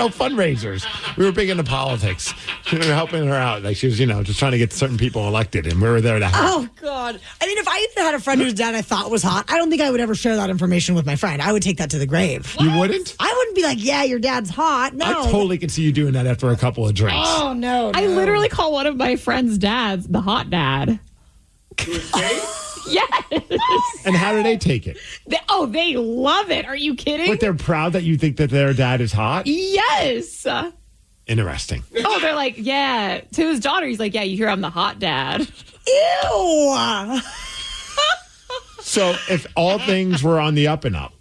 Fundraisers. We were big into politics. We were helping her out. Like she was, just trying to get certain people elected, and we were there to help. Oh, God. I mean, if I had a friend whose dad I thought was hot, I don't think I would ever share that information with my friend. I would take that to the grave. You wouldn't? I wouldn't be like, yeah, your dad's hot. No. I totally can see you doing that after a couple of drinks. Oh, no. I literally call one of my friend's dads the hot dad. Yes. And how do they take it? They love it. Are you kidding? But they're proud that you think that their dad is hot? Yes. Interesting. Oh, they're like, yeah. To his daughter, he's like, yeah, you hear I'm the hot dad. Ew. So if all things were on the up and up,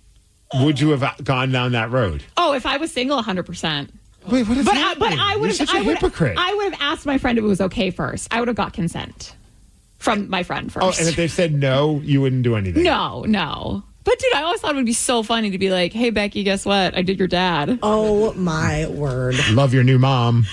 would you have gone down that road? Oh, if I was single, 100%. Wait, what is that? But I would have. Hypocrite. I would have asked my friend if it was okay first. I would have got consent from my friend first. Oh, and if they said no, you wouldn't do anything? No. But dude, I always thought it would be so funny to be like, hey, Becky, guess what? I did your dad. Oh, my word. Love your new mom.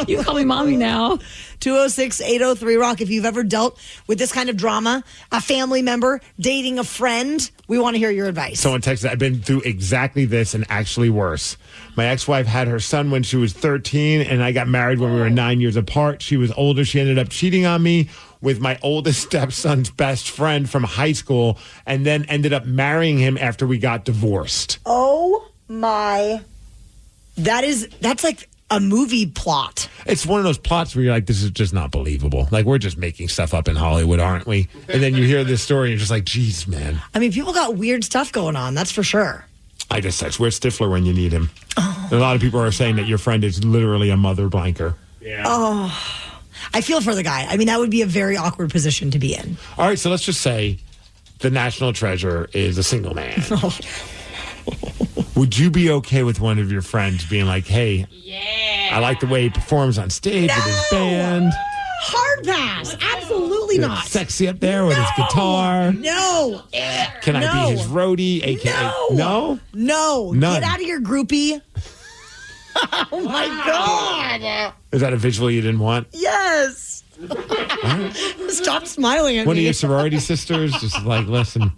You call me mommy now. 206-803-ROCK. If you've ever dealt with this kind of drama, a family member dating a friend, we want to hear your advice. Someone texted, I've been through exactly this and actually worse. My ex-wife had her son when she was 13, and I got married when we were 9 years apart. She was older. She ended up cheating on me with my oldest stepson's best friend from high school, and then ended up marrying him after we got divorced. Oh, my. That's like a movie plot. It's one of those plots where you're like, this is just not believable. Like, we're just making stuff up in Hollywood, aren't we? And then you hear this story and you're just like, geez, man. I mean, people got weird stuff going on, that's for sure. I just text, where's Stifler when you need him? Oh. A lot of people are saying that your friend is literally a mother blanker. Yeah. Oh, I feel for the guy. I mean, that would be a very awkward position to be in. All right, so let's just say the national treasure is a single man. Would you be okay with one of your friends being like, hey, I like the way he performs on stage with his band. Hard pass. Absolutely not. Sexy up there with his guitar. No. Can I be his roadie? AKA, no? No. None. Get out of here, groupie. Oh, my God. Is that a visual you didn't want? Yes. Right. Stop smiling at One me. of your sorority sisters just like, listen.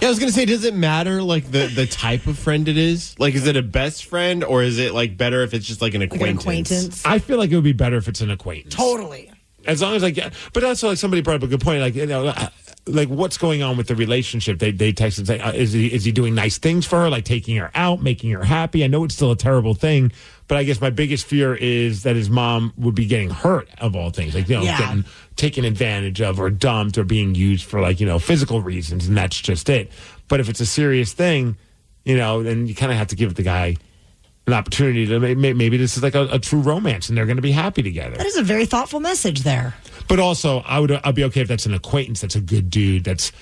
Yeah, I was going to say, does it matter, like, the type of friend it is? Like, is it a best friend, or is it, like, better if it's just, like, an acquaintance? I feel like it would be better if it's an acquaintance. Totally. As long as I get, but also like somebody brought up a good point, like, you know, like what's going on with the relationship? They text and say, is he doing nice things for her, like taking her out, making her happy? I know it's still a terrible thing, but I guess my biggest fear is that his mom would be getting hurt of all things, like, you know, getting taken advantage of or dumped or being used for, like, you know, physical reasons, and that's just it. But if it's a serious thing, you know, then you kind of have to give the guy an opportunity to maybe this is like a true romance and they're going to be happy together. That is a very thoughtful message there. But also, I'd be okay if that's an acquaintance, that's a good dude, that's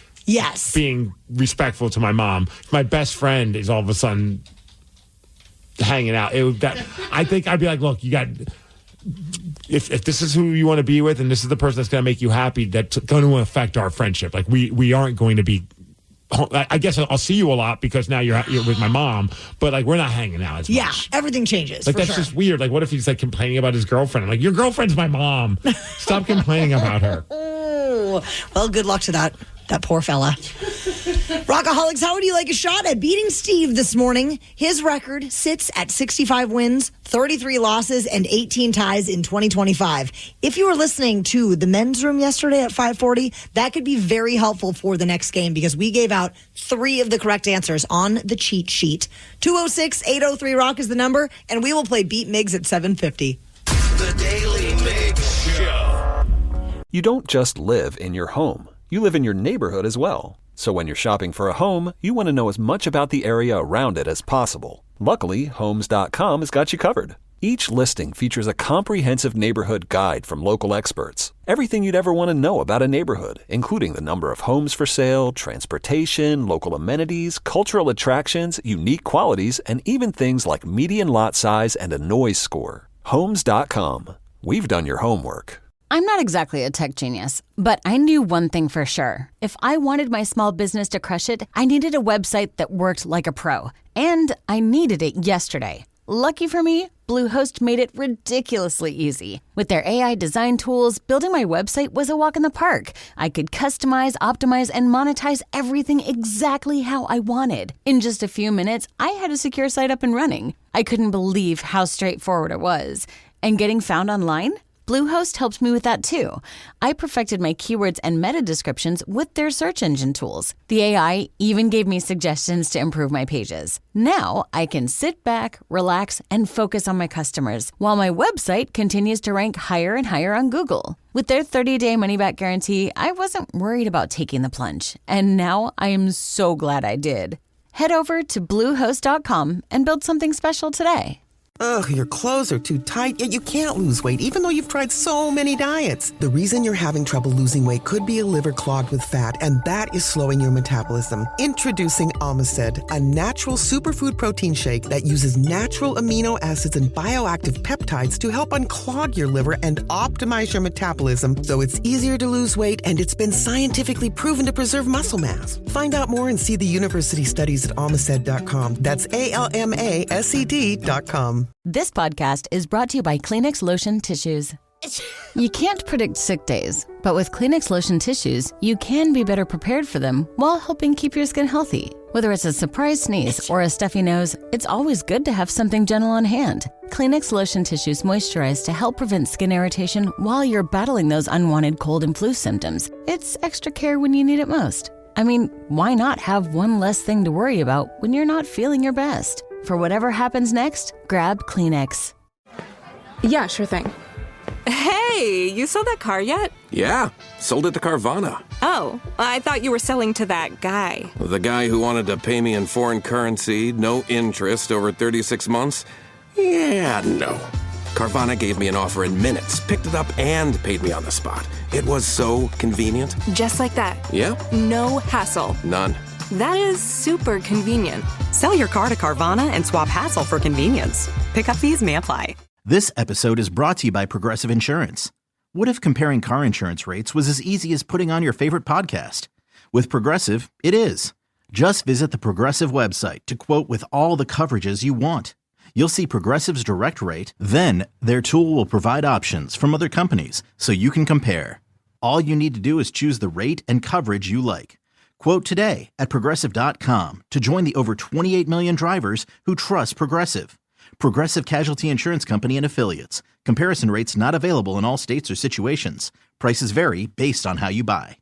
being respectful to my mom. If my best friend is all of a sudden hanging out, I think I'd be like, look, you got, if this is who you want to be with and this is the person that's going to make you happy, that's going to affect our friendship. Like, we aren't going to be, I guess I'll see you a lot because now you're with my mom, but like we're not hanging out as much. Yeah, everything changes. Like that's just weird. Like what if he's like complaining about his girlfriend? I'm like, your girlfriend's my mom. Stop complaining about her. Well, good luck to that poor fella. Rockaholics, how would you like a shot at beating Steve this morning? His record sits at 65 wins, 33 losses, and 18 ties in 2025. If you were listening to the men's room yesterday at 540, that could be very helpful for the next game because we gave out 3 of the correct answers on the cheat sheet. 206-803-ROCK is the number, and we will play Beat Migs at 750. The Daily Migs Show. You don't just live in your home. You live in your neighborhood as well. So when you're shopping for a home, you want to know as much about the area around it as possible. Luckily, Homes.com has got you covered. Each listing features a comprehensive neighborhood guide from local experts. Everything you'd ever want to know about a neighborhood, including the number of homes for sale, transportation, local amenities, cultural attractions, unique qualities, and even things like median lot size and a noise score. Homes.com. We've done your homework. I'm not exactly a tech genius, but I knew one thing for sure. If I wanted my small business to crush it, I needed a website that worked like a pro. And I needed it yesterday. Lucky for me, Bluehost made it ridiculously easy. With their AI design tools, building my website was a walk in the park. I could customize, optimize, and monetize everything exactly how I wanted. In just a few minutes, I had a secure site up and running. I couldn't believe how straightforward it was. And getting found online? Bluehost helped me with that too. I perfected my keywords and meta descriptions with their search engine tools. The AI even gave me suggestions to improve my pages. Now I can sit back, relax, and focus on my customers while my website continues to rank higher and higher on Google. With their 30-day money-back guarantee, I wasn't worried about taking the plunge. And now I am so glad I did. Head over to Bluehost.com and build something special today. Ugh, your clothes are too tight, yet you can't lose weight even though you've tried so many diets. The reason you're having trouble losing weight could be a liver clogged with fat, and that is slowing your metabolism. Introducing Omicid, a natural superfood protein shake that uses natural amino acids and bioactive peptides to help unclog your liver and optimize your metabolism so it's easier to lose weight, and it's been scientifically proven to preserve muscle mass. Find out more and see the university studies at omicid.com. That's ALMASED.com. This podcast is brought to you by Kleenex Lotion Tissues. You can't predict sick days, but with Kleenex Lotion Tissues, you can be better prepared for them while helping keep your skin healthy. Whether it's a surprise sneeze or a stuffy nose, it's always good to have something gentle on hand. Kleenex Lotion Tissues moisturize to help prevent skin irritation while you're battling those unwanted cold and flu symptoms. It's extra care when you need it most. I mean, why not have one less thing to worry about when you're not feeling your best? For whatever happens next, grab Kleenex. Yeah, sure thing. Hey, you sold that car yet? Yeah, sold it to Carvana. Oh, I thought you were selling to that guy. The guy who wanted to pay me in foreign currency, no interest, over 36 months? Yeah, no. Carvana gave me an offer in minutes, picked it up, and paid me on the spot. It was so convenient. Just like that. Yeah. No hassle. None. That is super convenient. Sell your car to Carvana and swap hassle for convenience. Pickup fees may apply. This episode is brought to you by Progressive Insurance. What if comparing car insurance rates was as easy as putting on your favorite podcast? With Progressive, it is. Just visit the Progressive website to quote with all the coverages you want. You'll see Progressive's direct rate, then their tool will provide options from other companies so you can compare. All you need to do is choose the rate and coverage you like. Quote today at Progressive.com to join the over 28 million drivers who trust Progressive. Progressive Casualty Insurance Company and Affiliates. Comparison rates not available in all states or situations. Prices vary based on how you buy.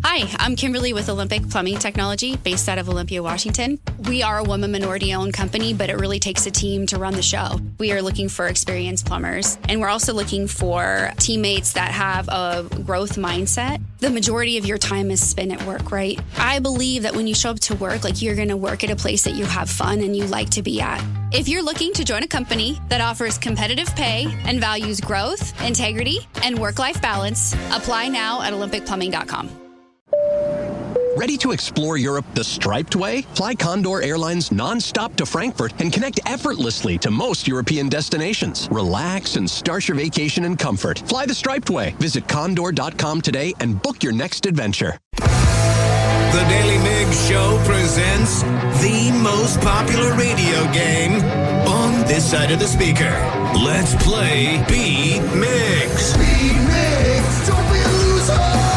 Hi, I'm Kimberly with Olympic Plumbing Technology, based out of Olympia, Washington. We are a woman minority-owned company, but it really takes a team to run the show. We are looking for experienced plumbers, and we're also looking for teammates that have a growth mindset. The majority of your time is spent at work, right? I believe that when you show up to work, like you're going to work at a place that you have fun and you like to be at. If you're looking to join a company that offers competitive pay and values growth, integrity, and work-life balance, apply now at olympicplumbing.com. Ready to explore Europe the striped way? Fly Condor Airlines nonstop to Frankfurt and connect effortlessly to most European destinations. Relax and start your vacation in comfort. Fly the striped way. Visit condor.com today and book your next adventure. The Daily Migs Show presents the most popular radio game on this side of the speaker. Let's play Beat Migs. Beat Migs, don't be a loser.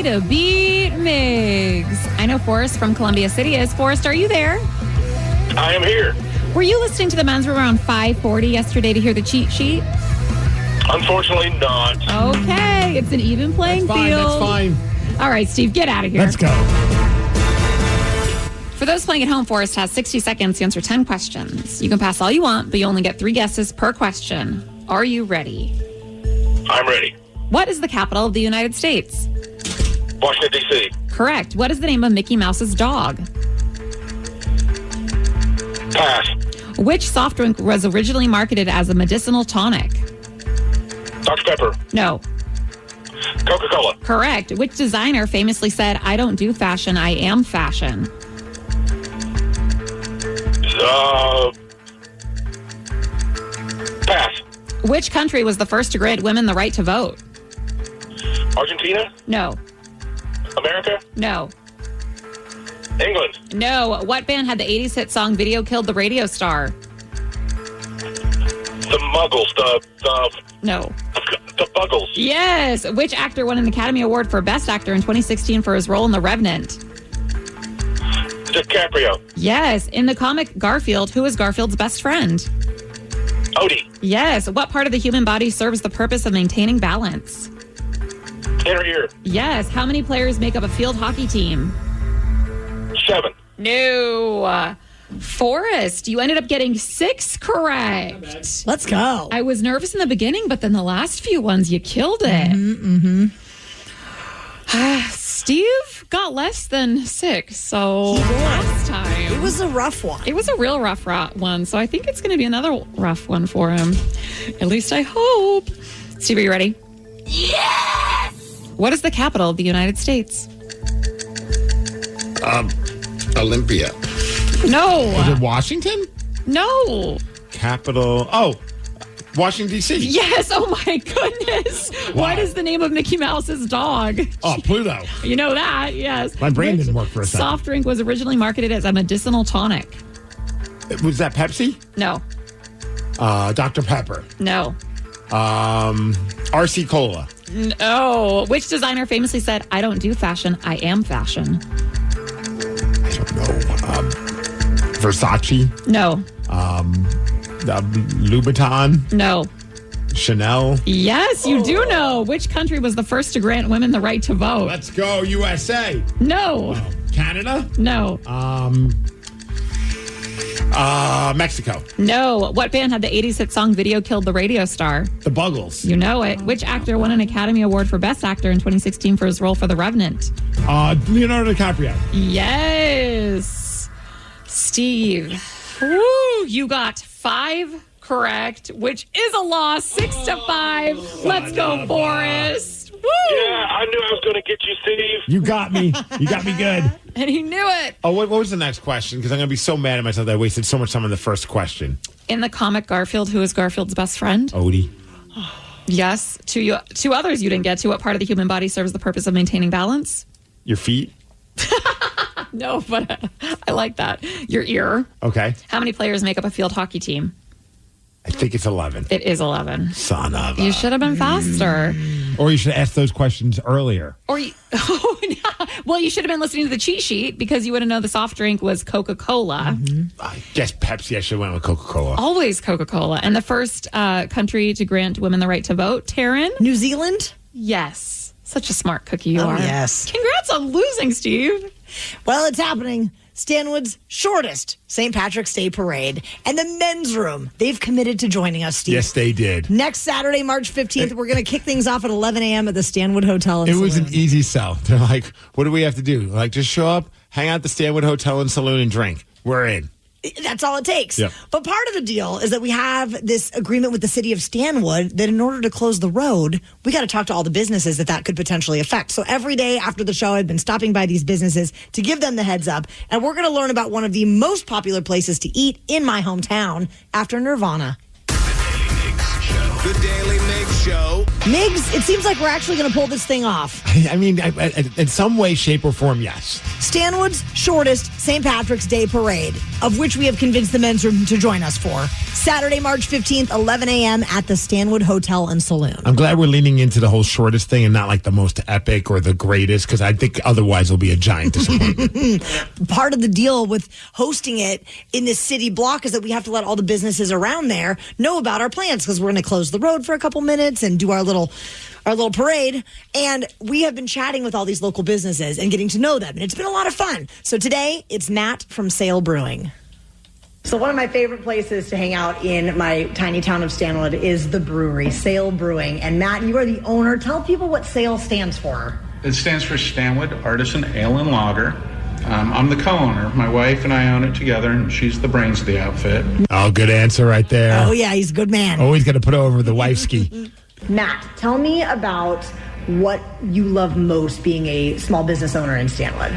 To beat Migs. I know Forrest from Columbia City is. Forrest, are you there? I am here. Were you listening to the men's room around 5:40 yesterday to hear the cheat sheet? Unfortunately not. Okay, it's an even playing field. That's fine. All right, Steve, get out of here. Let's go. For those playing at home, Forrest has 60 seconds to answer 10 questions. You can pass all you want, but you only get 3 guesses per question. Are you ready? I'm ready. What is the capital of the United States? Washington, D.C. Correct. What is the name of Mickey Mouse's dog? Pass. Which soft drink was originally marketed as a medicinal tonic? Dr. Pepper. No. Coca-Cola. Correct. Which designer famously said, "I don't do fashion, I am fashion"? Pass. Which country was the first to grant women the right to vote? Argentina? No. America? No. England? No. What band had the 80s hit song Video Killed the Radio Star? The Muggles. No. The Buggles. Yes. Which actor won an Academy Award for Best Actor in 2016 for his role in The Revenant? DiCaprio. Yes. In the comic Garfield, who is Garfield's best friend? Odie. Yes. What part of the human body serves the purpose of maintaining balance? Inner ear. Yes. How many players make up a field hockey team? 7. No. Forrest, you ended up getting 6 correct. Let's go. I was nervous in the beginning, but then the last few ones, you killed it. Steve got less than 6, so last time. It was a rough one. It was a real rough one, so I think it's going to be another rough one for him. At least I hope. Steve, are you ready? Yes! What is the capital of the United States? Olympia. No. Is it Washington? No. Capital. Oh, Washington, D.C. Yes. Oh, my goodness. What is the name of Mickey Mouse's dog? Oh, Pluto. You know that, yes. My brain didn't work for a second. Soft drink was originally marketed as a medicinal tonic. Was that Pepsi? No. Dr. Pepper. No. RC Cola. No. Which designer famously said, "I don't do fashion, I am fashion"? I don't know. Versace. No. Louboutin. No. Chanel. Yes, you do know. Which country was the first to grant women the right to vote? Let's go, USA. No. Canada. No. Mexico. No. What band had the 80s hit song Video Killed the Radio Star? The Buggles. You know it. Which actor won an Academy Award for Best Actor in 2016 for his role for The Revenant? Leonardo DiCaprio. Yes. Steve. Woo, you got 5 correct, which is a loss. 6-5. Let's go, Forrest. Woo! Yeah, I knew I was going to get you, Steve. You got me. You got me good. And he knew it. Oh, what was the next question? Because I'm going to be so mad at myself that I wasted so much time on the first question. In the comic Garfield, who is Garfield's best friend? Odie. Yes. Two others you didn't get to. What part of the human body serves the purpose of maintaining balance? Your feet. No, but I like that. Your ear. Okay. How many players make up a field hockey team? I think it's 11. It is 11. Son of You should have been faster. Or you should ask those questions earlier. Or you, well, you should have been listening to the cheat sheet because you would have known the soft drink was Coca-Cola. I guess Pepsi. I should have went with Coca-Cola. Always Coca-Cola. And the first country to grant women the right to vote, Taryn? New Zealand? Yes. Such a smart cookie you are. Yes. Congrats on losing, Steve. Well, it's happening. Stanwood's shortest St. Patrick's Day parade and the men's room. They've committed to joining us, Steve. Yes, they did. Next Saturday, March 15th, we're going to kick things off at 11 a.m. at the Stanwood Hotel and It Saloon. was an easy sell. They're like, what do we have to do? Like, just show up, hang out at the Stanwood Hotel and Saloon and drink. We're in. That's all it takes. Yep. But part of the deal is that we have this agreement with the city of Stanwood that in order to close the road, we got to talk to all the businesses that could potentially affect. So every day after the show, I've been stopping by these businesses to give them the heads up. And we're going to learn about one of the most popular places to eat in my hometown after Nirvana. The Daily Migs Show. Migs, it seems like we're actually going to pull this thing off. I mean, in some way, shape, or form, yes. Stanwood's shortest St. Patrick's Day parade, of which we have convinced the men's room to join us for. Saturday, March 15th, 11 a.m. at the Stanwood Hotel and Saloon. I'm glad we're leaning into the whole shortest thing and not like the most epic or the greatest, because I think otherwise it'll be a giant disappointment. Part of the deal with hosting it in this city block is that we have to let all the businesses around there know about our plans, because we're going to close the road for a couple minutes and do our little parade. And we have been chatting with all these local businesses and getting to know them. And it's been a lot of fun. So today, it's Matt from Sale Brewing. So one of my favorite places to hang out in my tiny town of Stanwood is the brewery, Sale Brewing. And Matt, you are the owner. Tell people what Sale stands for. It stands for Stanwood Artisan Ale and Lager. I'm the co-owner. My wife and I own it together, and she's the brains of the outfit. Oh, good answer right there. Oh, yeah, he's a good man. Always got to put over the wife ski. Matt, tell me about what you love most being a small business owner in Stanwood.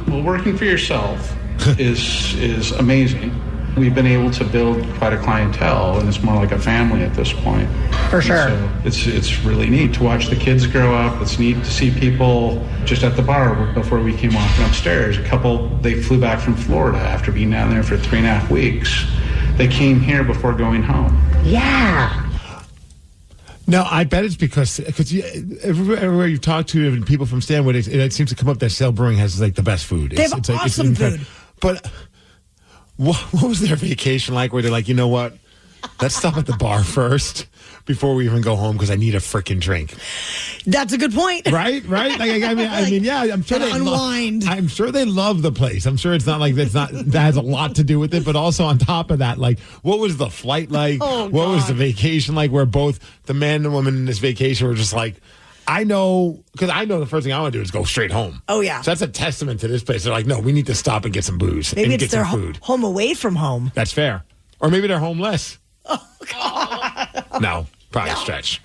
Well, working for yourself is amazing. We've been able to build quite a clientele, and it's more like a family at this point. For sure. So it's really neat to watch the kids grow up. It's neat to see people just at the bar before we came walking upstairs. A couple, they flew back from Florida after being down there for 3.5 weeks. They came here before going home. Yeah. No, I bet it's because everywhere you talk to people from Stanwood, it seems to come up that Sale Brewing has like the best food. They have awesome food. But what was their vacation like where they're like, you know what? Let's stop at the bar first before we even go home because I need a freaking drink. That's a good point. Right? Like, I mean, yeah, I'm sure they unwind. I'm sure they love the place. I'm sure it's not like that has a lot to do with it, but also on top of that, like, what was the flight like? Oh, what was the vacation like where both the man and woman in this vacation were just like, I know, because I know the first thing I want to do is go straight home. Oh, yeah. So that's a testament to this place. They're like, no, we need to stop and get some booze Maybe and it's get their some food. home away from home. That's fair. Or maybe they're homeless. Oh, God. No, probably a stretch.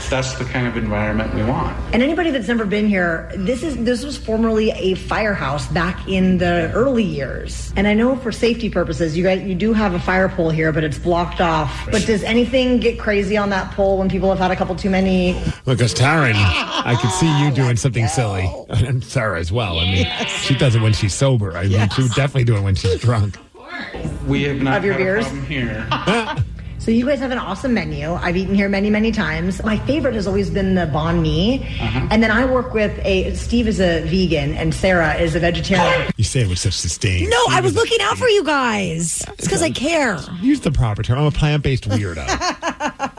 That's the kind of environment we want. And anybody that's never been here, this was formerly a firehouse back in the early years. And I know for safety purposes, you do have a fire pole here, but it's blocked off. But does anything get crazy on that pole when people have had a couple too many? Look, because Taryn, I could see you doing something silly. And Sarah as well. I mean, she does it when she's sober. I mean, she would definitely do it when she's drunk. We have not Of your had beers? a problem here. So you guys have an awesome menu. I've eaten here many, many times. My favorite has always been the banh mi. And then I work with Steve is a vegan and Sarah is a vegetarian. You say it with such disdain. No, I was looking out for you guys. It's because I care. Use the proper term. I'm a plant-based weirdo.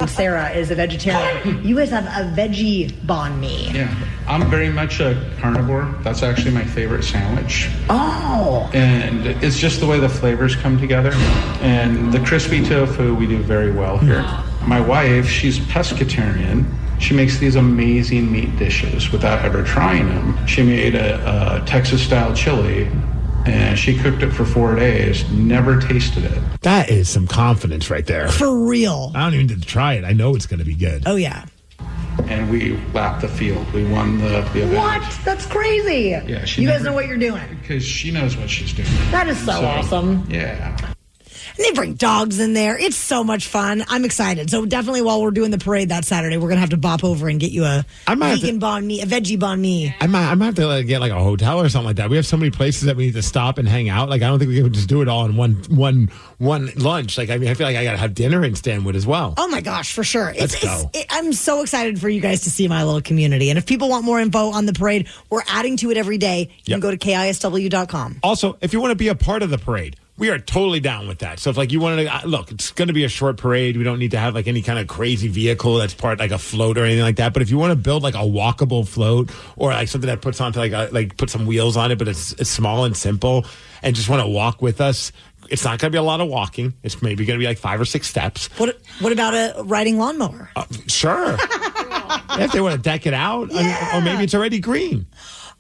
Sarah is a vegetarian. You guys have a veggie banh mi. Yeah, I'm very much a carnivore. That's actually my favorite sandwich. Oh. And it's just the way the flavors come together. And the crispy tofu we do very well here. My wife, she's pescatarian. She makes these amazing meat dishes without ever trying them. She made a Texas-style chili, and she cooked it for 4 days, never tasted it. That is some confidence right there. For real. I don't even need to try it. I know it's going to be good. Oh, yeah. And we lapped the field. We won the event. What? That's crazy. Yeah, you guys know what you're doing. Because she knows what she's doing. That is so awesome. Yeah. And they bring dogs in there. It's so much fun. I'm excited. So definitely while we're doing the parade that Saturday, we're going to have to bop over and get you a vegan banh mi, a veggie banh mi. I might have to get like a hotel or something like that. We have so many places that we need to stop and hang out. Like, I don't think we can just do it all in one lunch. Like, I mean, I feel like I got to have dinner in Stanwood as well. Oh my gosh, for sure. Let's go. I'm so excited for you guys to see my little community. And if people want more info on the parade, we're adding to it every day. You can go to KISW.com. Also, if you want to be a part of the parade, we are totally down with that. So if like you wanted to look, it's going to be a short parade. We don't need to have like any kind of crazy vehicle that's part like a float or anything like that. But if you want to build like a walkable float or like something that puts onto like put some wheels on it, but it's small and simple, and just want to walk with us, it's not going to be a lot of walking. It's maybe going to be like 5 or 6 steps. What about a riding lawnmower? Sure. If they want to deck it out, or maybe it's already green.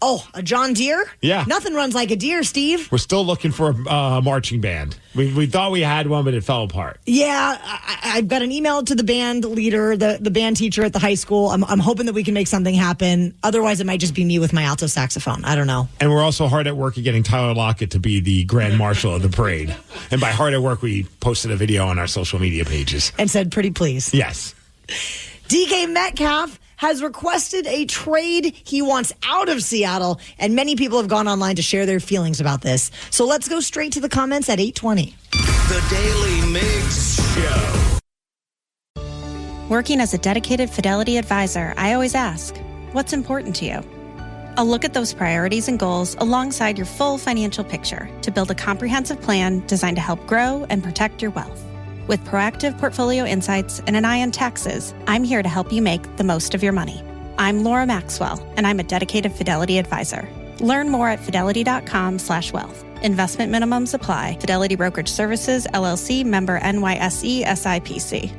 Oh, a John Deere? Yeah. Nothing runs like a deer, Steve. We're still looking for a marching band. We thought we had one, but it fell apart. Yeah, I've got an email to the band leader, the band teacher at the high school. I'm hoping that we can make something happen. Otherwise, it might just be me with my alto saxophone. I don't know. And we're also hard at work at getting Tyler Lockett to be the grand marshal of the parade. And by hard at work, we posted a video on our social media pages. And said, pretty please. Yes. DK Metcalf has requested a trade. He wants out of Seattle, and many people have gone online to share their feelings about this. So let's go straight to the comments at 8:20. The Daily Migs Show. Working as a dedicated Fidelity advisor, I always ask, what's important to you? I'll look at those priorities and goals alongside your full financial picture to build a comprehensive plan designed to help grow and protect your wealth. With proactive portfolio insights and an eye on taxes, I'm here to help you make the most of your money. I'm Laura Maxwell, and I'm a dedicated Fidelity advisor. Learn more at fidelity.com/wealth. Investment minimums apply. Fidelity Brokerage Services, LLC, member NYSE, SIPC.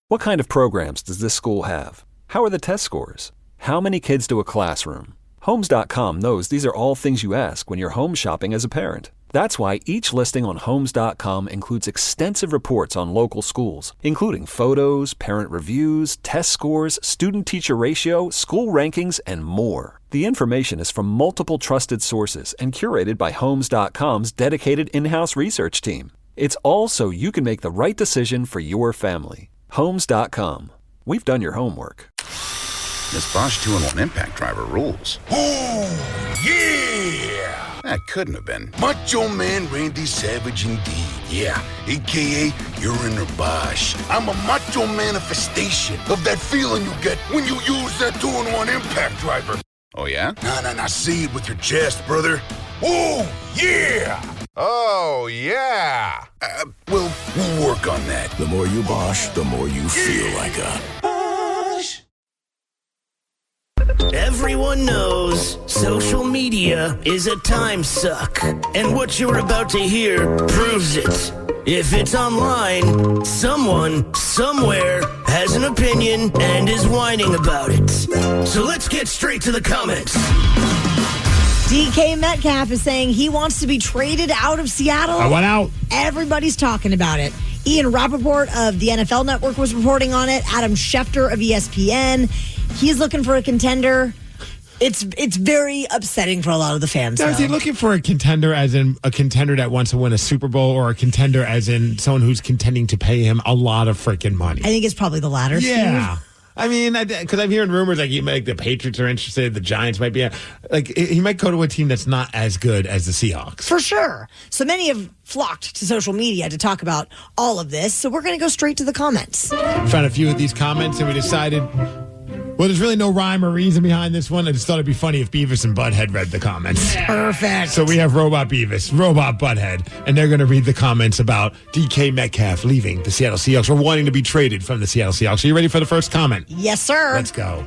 What kind of programs does this school have? How are the test scores? How many kids do a classroom? Homes.com knows these are all things you ask when you're home shopping as a parent. That's why each listing on Homes.com includes extensive reports on local schools, including photos, parent reviews, test scores, student-teacher ratio, school rankings, and more. The information is from multiple trusted sources and curated by Homes.com's dedicated in-house research team. It's all so you can make the right decision for your family. Homes.com. We've done your homework. This Bosch 2-in-1 impact driver rules. Oh, yeah! That couldn't have been. Macho Man Randy Savage indeed, yeah. A.K.A. you're in a Bosch. I'm a macho manifestation of that feeling you get when you use that 2-in-1 impact driver. Oh, yeah? Nah, say it with your chest, brother. Oh, yeah! Oh, yeah! We'll work on that. The more you Bosch, the more you feel like a Bosch. Everyone knows social media is a time suck, and what you're about to hear proves it. If it's online, someone, somewhere has an opinion and is whining about it. So let's get straight to the comments. DK Metcalf is saying he wants to be traded out of Seattle. I want out. Everybody's talking about it. Ian Rappaport of the NFL Network was reporting on it. Adam Schefter of ESPN. He's looking for a contender. It's very upsetting for a lot of the fans. Now, is he looking for a contender as in a contender that wants to win a Super Bowl, or a contender as in someone who's contending to pay him a lot of freaking money? I think it's probably the latter. Yeah. Steve. I mean, because I'm hearing rumors like the Patriots are interested, the Giants might be. He might go to a team that's not as good as the Seahawks. For sure. So many have flocked to social media to talk about all of this. So we're going to go straight to the comments. Found a few of these comments and we decided, well, there's really no rhyme or reason behind this one. I just thought it'd be funny if Beavis and Butthead read the comments. Perfect. So we have Robot Beavis, Robot Butthead, and they're going to read the comments about DK Metcalf leaving the Seattle Seahawks or wanting to be traded from the Seattle Seahawks. Are you ready for the first comment? Yes, sir. Let's go.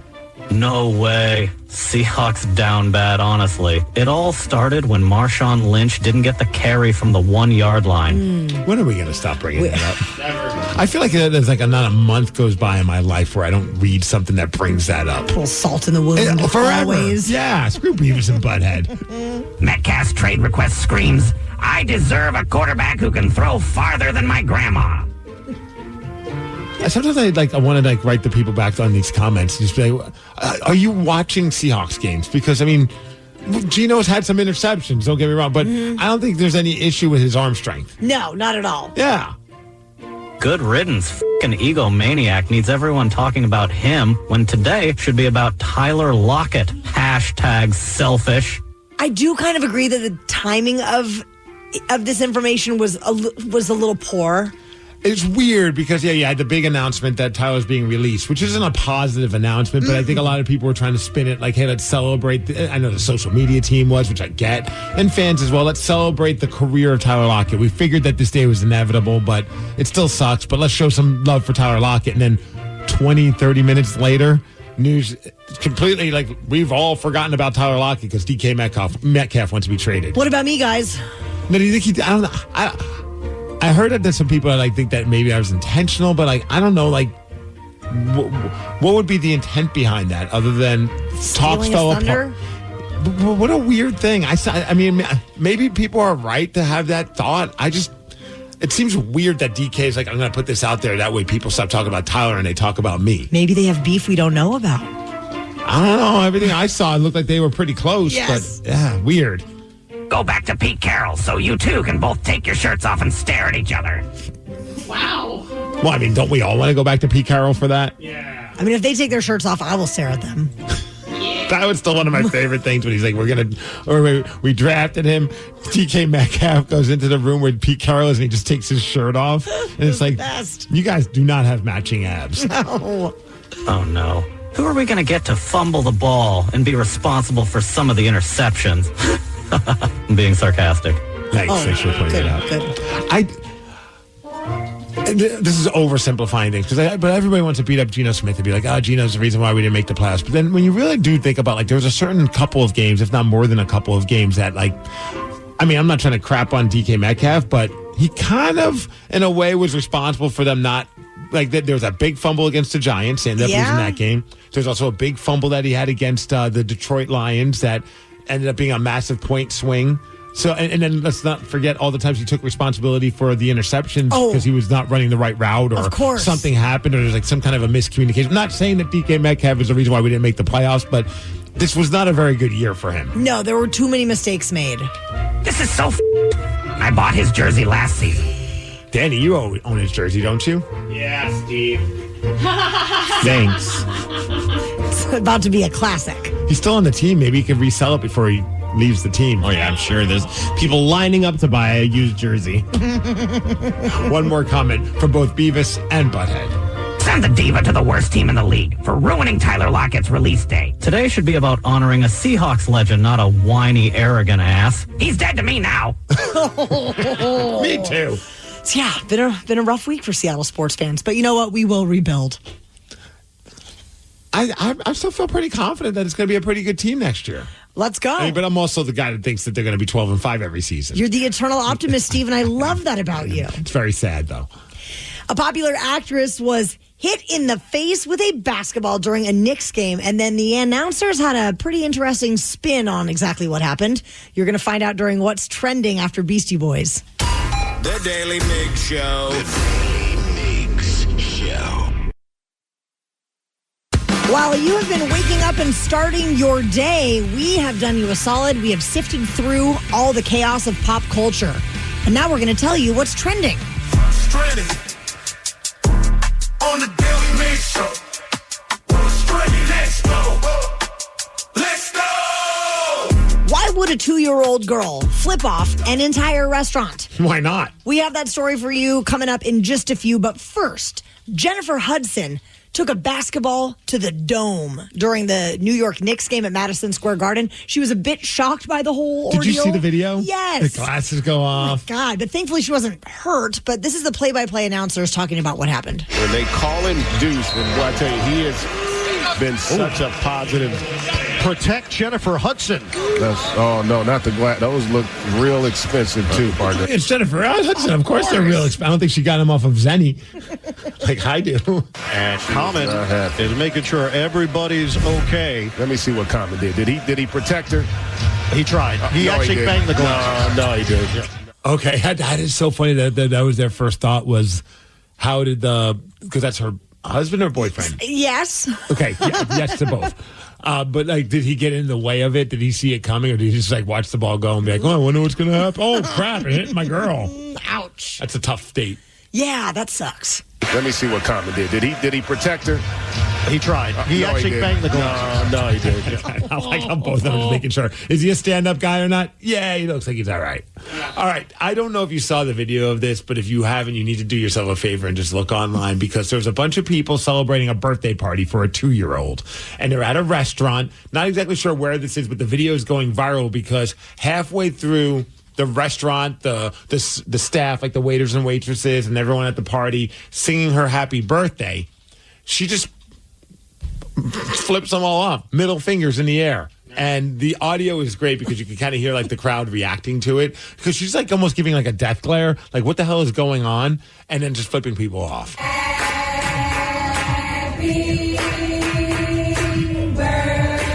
No way. Seahawks down bad, honestly. It all started when Marshawn Lynch didn't get the carry from the 1 yard line. When are we going to stop bringing that up? Never. I feel like there's not a month goes by in my life where I don't read something that brings that up. A little salt in the wound. Forever. Always. Yeah, screw Beavis and Butthead. Metcalf's trade request screams, I deserve a quarterback who can throw farther than my grandma. Sometimes I want to write the people back on these comments and just be like, are you watching Seahawks games? Because, I mean, Geno's had some interceptions, don't get me wrong, but I don't think there's any issue with his arm strength. No, not at all. Yeah. Good riddance. F***ing egomaniac needs everyone talking about him when today should be about Tyler Lockett. Hashtag selfish. I do kind of agree that the timing of this information was a little poor. It's weird because, you had the big announcement that Tyler's being released, which isn't a positive announcement, but I think a lot of people were trying to spin it like, hey, let's celebrate. I know the social media team was, which I get, and fans as well. Let's celebrate the career of Tyler Lockett. We figured that this day was inevitable, but it still sucks. But let's show some love for Tyler Lockett. And then 20, 30 minutes later, news completely we've all forgotten about Tyler Lockett because DK Metcalf wants to be traded. What about me, guys? No, do you think I don't know. I heard that there's some people that think that maybe I was intentional, but I don't know, what would be the intent behind that other than talks fell apart? What a weird thing. I mean, maybe people are right to have that thought. It seems weird that DK is I'm going to put this out there. That way people stop talking about Tyler and they talk about me. Maybe they have beef we don't know about. I don't know. Everything I saw, it looked like they were pretty close, yes. But yeah, weird. Go back to Pete Carroll so you two can both take your shirts off and stare at each other. Wow. Well, I mean, don't we all want to go back to Pete Carroll for that? Yeah. I mean, if they take their shirts off, I will stare at them. That was still one of my favorite things when he's like, we drafted him. DK Metcalf goes into the room where Pete Carroll is and he just takes his shirt off. And it's like, best. You guys do not have matching abs. No. Oh, no. Who are we going to get to fumble the ball and be responsible for some of the interceptions? I'm being sarcastic. Thanks. Thanks for pointing that out. This is oversimplifying things but everybody wants to beat up Geno Smith and be like, Geno's the reason why we didn't make the playoffs. But then when you really do think about there was a certain couple of games, if not more than a couple of games that I'm not trying to crap on DK Metcalf, but he kind of in a way was responsible for them not there was a big fumble against the Giants. They ended up losing that game. There's also a big fumble that he had against the Detroit Lions that ended up being a massive point swing. So, and then let's not forget all the times he took responsibility for the interceptions because he was not running the right route or something happened or there's some kind of a miscommunication. I'm not saying that DK Metcalf is the reason why we didn't make the playoffs, but this was not a very good year for him. No, there were too many mistakes made. This is so I bought his jersey last season. Danny, you own his jersey, don't you? Yeah, Steve. Thanks. It's about to be a classic. He's still on the team. Maybe he can resell it before he leaves the team. Oh, yeah, I'm sure there's people lining up to buy a used jersey. One more comment from both Beavis and Butthead. Send the diva to the worst team in the league for ruining Tyler Lockett's release day. Today should be about honoring a Seahawks legend, not a whiny, arrogant ass. He's dead to me now. Me too. Yeah, been a rough week for Seattle sports fans, but you know what? We will rebuild. I still feel pretty confident that it's going to be a pretty good team next year. Let's go. But I'm also the guy that thinks that they're going to be 12-5 every season. You're the eternal optimist, Steve, and I love that about you. It's very sad, though. A popular actress was hit in the face with a basketball during a Knicks game, and then the announcers had a pretty interesting spin on exactly what happened. You're going to find out during What's Trending after Beastie Boys. The Daily Migs Show. The Daily Migs Show. While you have been waking up and starting your day, we have done you a solid. We have sifted through all the chaos of pop culture. And now we're going to tell you what's trending. What's trending? On the Daily Migs Show. What's trending? Let's go. Let's go. Why would a 2-year-old girl flip off an entire restaurant? Why not? We have that story for you coming up in just a few. But first, Jennifer Hudson took a basketball to the dome during the New York Knicks game at Madison Square Garden. She was a bit shocked by the whole ordeal. Did you see the video? Yes. The glasses go off. Oh my God. But thankfully she wasn't hurt. But this is the play-by-play announcers talking about what happened. When they call him Deuce, and I tell you, he has been such a positive. Protect Jennifer Hudson. Oh, no, not the glass. Those look real expensive, too, partner. It's Jennifer Hudson. Of course they're real expensive. I don't think she got him off of Zenny like I do. And Common is making sure everybody's okay. Let me see what Common did. Did he protect her? He tried. He actually banged the glass. No, he did. Yeah. Okay, that is so funny that was their first thought was, how did because that's her husband or boyfriend? Yes. Okay, yes to both. But like, did he get in the way of it? Did he see it coming, or did he just like watch the ball go and be like, "Oh, I wonder what's going to happen"? Oh crap! It hit my girl. Ouch. That's a tough date. Yeah, that sucks. Let me see what Common did. Did he protect her? He tried. He actually banged the glass. No, he did. I like how both of them are making sure. Is he a stand-up guy or not? Yeah, he looks like he's all right. All right. I don't know if you saw the video of this, but if you haven't, you need to do yourself a favor and just look online, because there's a bunch of people celebrating a birthday party for a 2-year-old. And they're at a restaurant. Not exactly sure where this is, but the video is going viral because halfway through the restaurant, the staff, like the waiters and waitresses and everyone at the party singing her happy birthday, she just flips them all off, middle fingers in the air. And the audio is great because you can kind of hear like the crowd reacting to it, because she's like almost giving like a death glare, like what the hell is going on, and then just flipping people off. Happy birthday.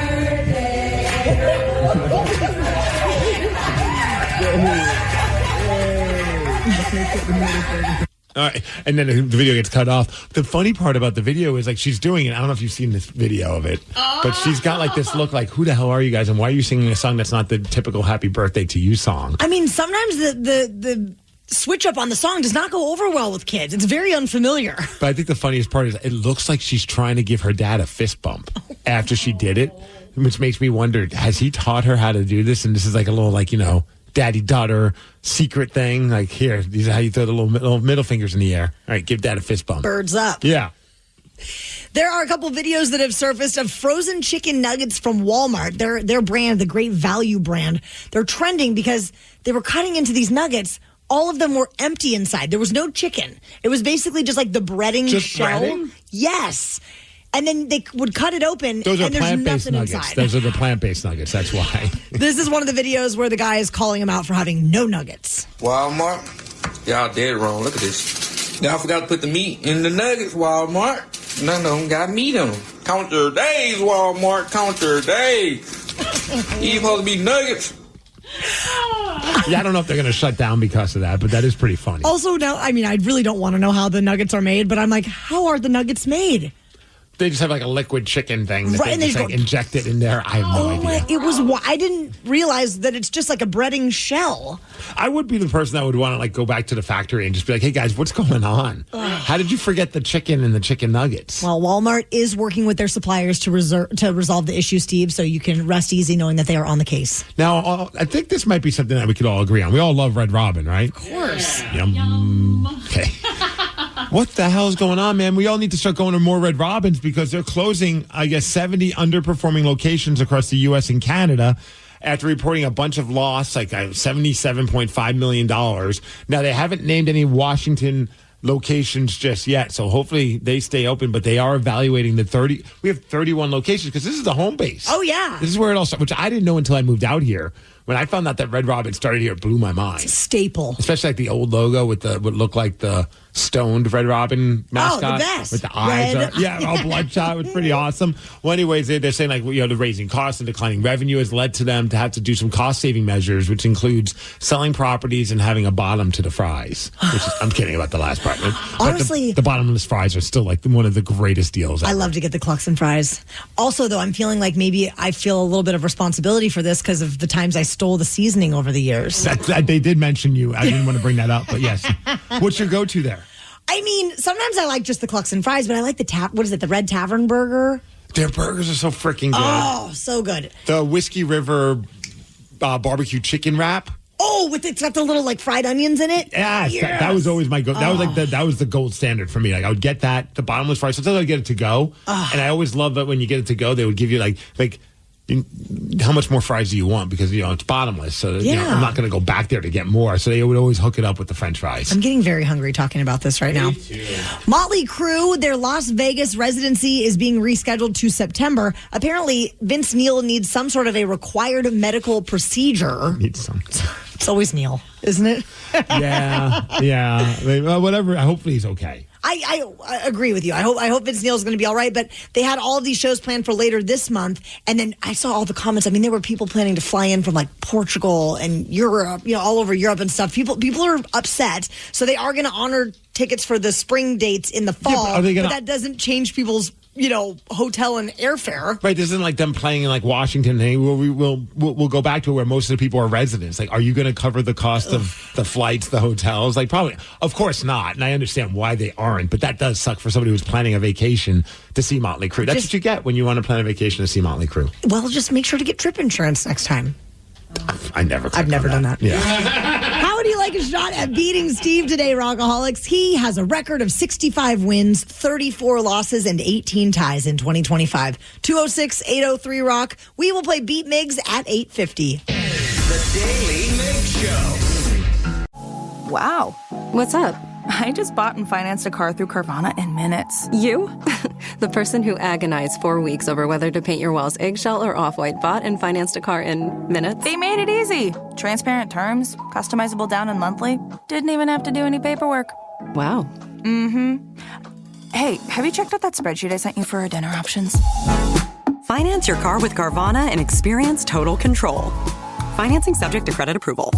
All right, and then the video gets cut off. The funny part about the video is like she's doing it. I don't know if you've seen this video of it, but she's got like this look like, who the hell are you guys, and why are you singing a song that's not the typical happy birthday to you song? I mean, sometimes the switch up on the song does not go over well with kids. It's very unfamiliar. But I think the funniest part is it looks like she's trying to give her dad a fist bump after she did it, which makes me wonder, has he taught her how to do this? And this is like a little like, daddy-daughter secret thing. Like, here, these are how you throw the little middle fingers in the air. All right, give dad a fist bump. Birds up. Yeah. There are a couple videos that have surfaced of frozen chicken nuggets from Walmart. Their brand, the Great Value brand. They're trending because they were cutting into these nuggets. All of them were empty inside. There was no chicken. It was basically just like the breading shell. Breading? Yes. And then they would cut it open, Those are and there's plant-based nothing nuggets. inside. Those are the plant-based nuggets. That's why. This is one of the videos where the guy is calling him out for having no nuggets. Walmart, y'all dead wrong. Look at this. Y'all forgot to put the meat in the nuggets, Walmart. None of them got meat on them. Count your days, Walmart. Count your days. You supposed to be nuggets. Yeah, I don't know if they're going to shut down because of that, but that is pretty funny. Also, now, I mean, I really don't want to know how the nuggets are made, but I'm like, how are the nuggets made? They just have like a liquid chicken thing that Right, and they just they like go- inject it in there. I have no idea. I didn't realize that it's just like a breading shell. I would be the person that would want to like go back to the factory and just be like, hey guys, what's going on? How did you forget the chicken and the chicken nuggets? Well, Walmart is working with their suppliers to resolve the issue, Steve, so you can rest easy knowing that they are on the case. Now, I think this might be something that we could all agree on. We all love Red Robin, right? Of course. Yum. Okay. What the hell is going on, man? We all need to start going to more Red Robins because they're closing, I guess, 70 underperforming locations across the U.S. and Canada after reporting a bunch of loss, like $77.5 million. Now, they haven't named any Washington locations just yet, so hopefully they stay open, but they are evaluating the 30. We have 31 locations because this is the home base. Oh, yeah. This is where it all started, which I didn't know until I moved out here. when I found out that Red Robin started here, it blew my mind. It's a staple. Especially like the old logo with what looked like the stoned Red Robin mascot. Oh, the best. With the eyes. Red. All bloodshot. It was pretty awesome. Well, anyways, they're saying like, the raising costs and declining revenue has led to them to have to do some cost-saving measures, which includes selling properties and having a bottom to the fries. I'm kidding about the last part. Honestly, the bottomless fries are still like one of the greatest deals ever. I love to get the Cluxon fries. Also, though, I'm feeling like maybe I feel a little bit of responsibility for this because of the times I stole the seasoning over the years. They did mention you. I didn't want to bring that up, but yes. What's your go-to there? I mean, sometimes I like just the Cluxon fries, but I like the Red Tavern burger. Their burgers are so freaking good. Oh, so good. The Whiskey River barbecue chicken wrap. Oh, it's got the little like fried onions in it. Yes. That was always my go. That was like that was the gold standard for me. Like I would get that, the bottomless fries. Sometimes I'd get it to go, and I always love that when you get it to go, they would give you like how much more fries do you want? Because it's bottomless, so I'm not going to go back there to get more. So they would always hook it up with the French fries. I'm getting very hungry talking about this right now. Motley Crue, their Las Vegas residency is being rescheduled to September. Apparently, Vince Neil needs some sort of a required medical procedure. Needs some. It's always Neil, isn't it? Yeah. Whatever. Hopefully he's okay. I agree with you. I hope Vince Neil is going to be all right. But they had all of these shows planned for later this month, and then I saw all the comments. I mean, there were people planning to fly in from like Portugal and Europe, all over Europe and stuff. People are upset, so they are going to honor tickets for the spring dates in the fall. But that doesn't change people's hotel and airfare. Right, this isn't like them playing in like Washington. Hey, we'll go back to where most of the people are residents. Like, are you going to cover the cost of the flights, the hotels? Like, probably, of course not. And I understand why they aren't, but that does suck for somebody who's planning a vacation to see Motley Crue. That's what you get when you want to plan a vacation to see Motley Crue. Well, just make sure to get trip insurance next time. I've never done that. Yeah. How would you like a shot at beating Steve today, Rockaholics? He has a record of 65 wins, 34 losses, and 18 ties in 2025. 206-803-ROCK. We will play Beat Migs at 8:50. The Daily Migs Show. Wow. What's up? I just bought and financed a car through Carvana in minutes. You? The person who agonized 4 weeks over whether to paint your walls eggshell or off-white bought and financed a car in minutes? They made it easy. Transparent terms, customizable down and monthly. Didn't even have to do any paperwork. Wow. Mm-hmm. Hey, have you checked out that spreadsheet I sent you for our dinner options? Finance your car with Carvana and experience total control. Financing subject to credit approval.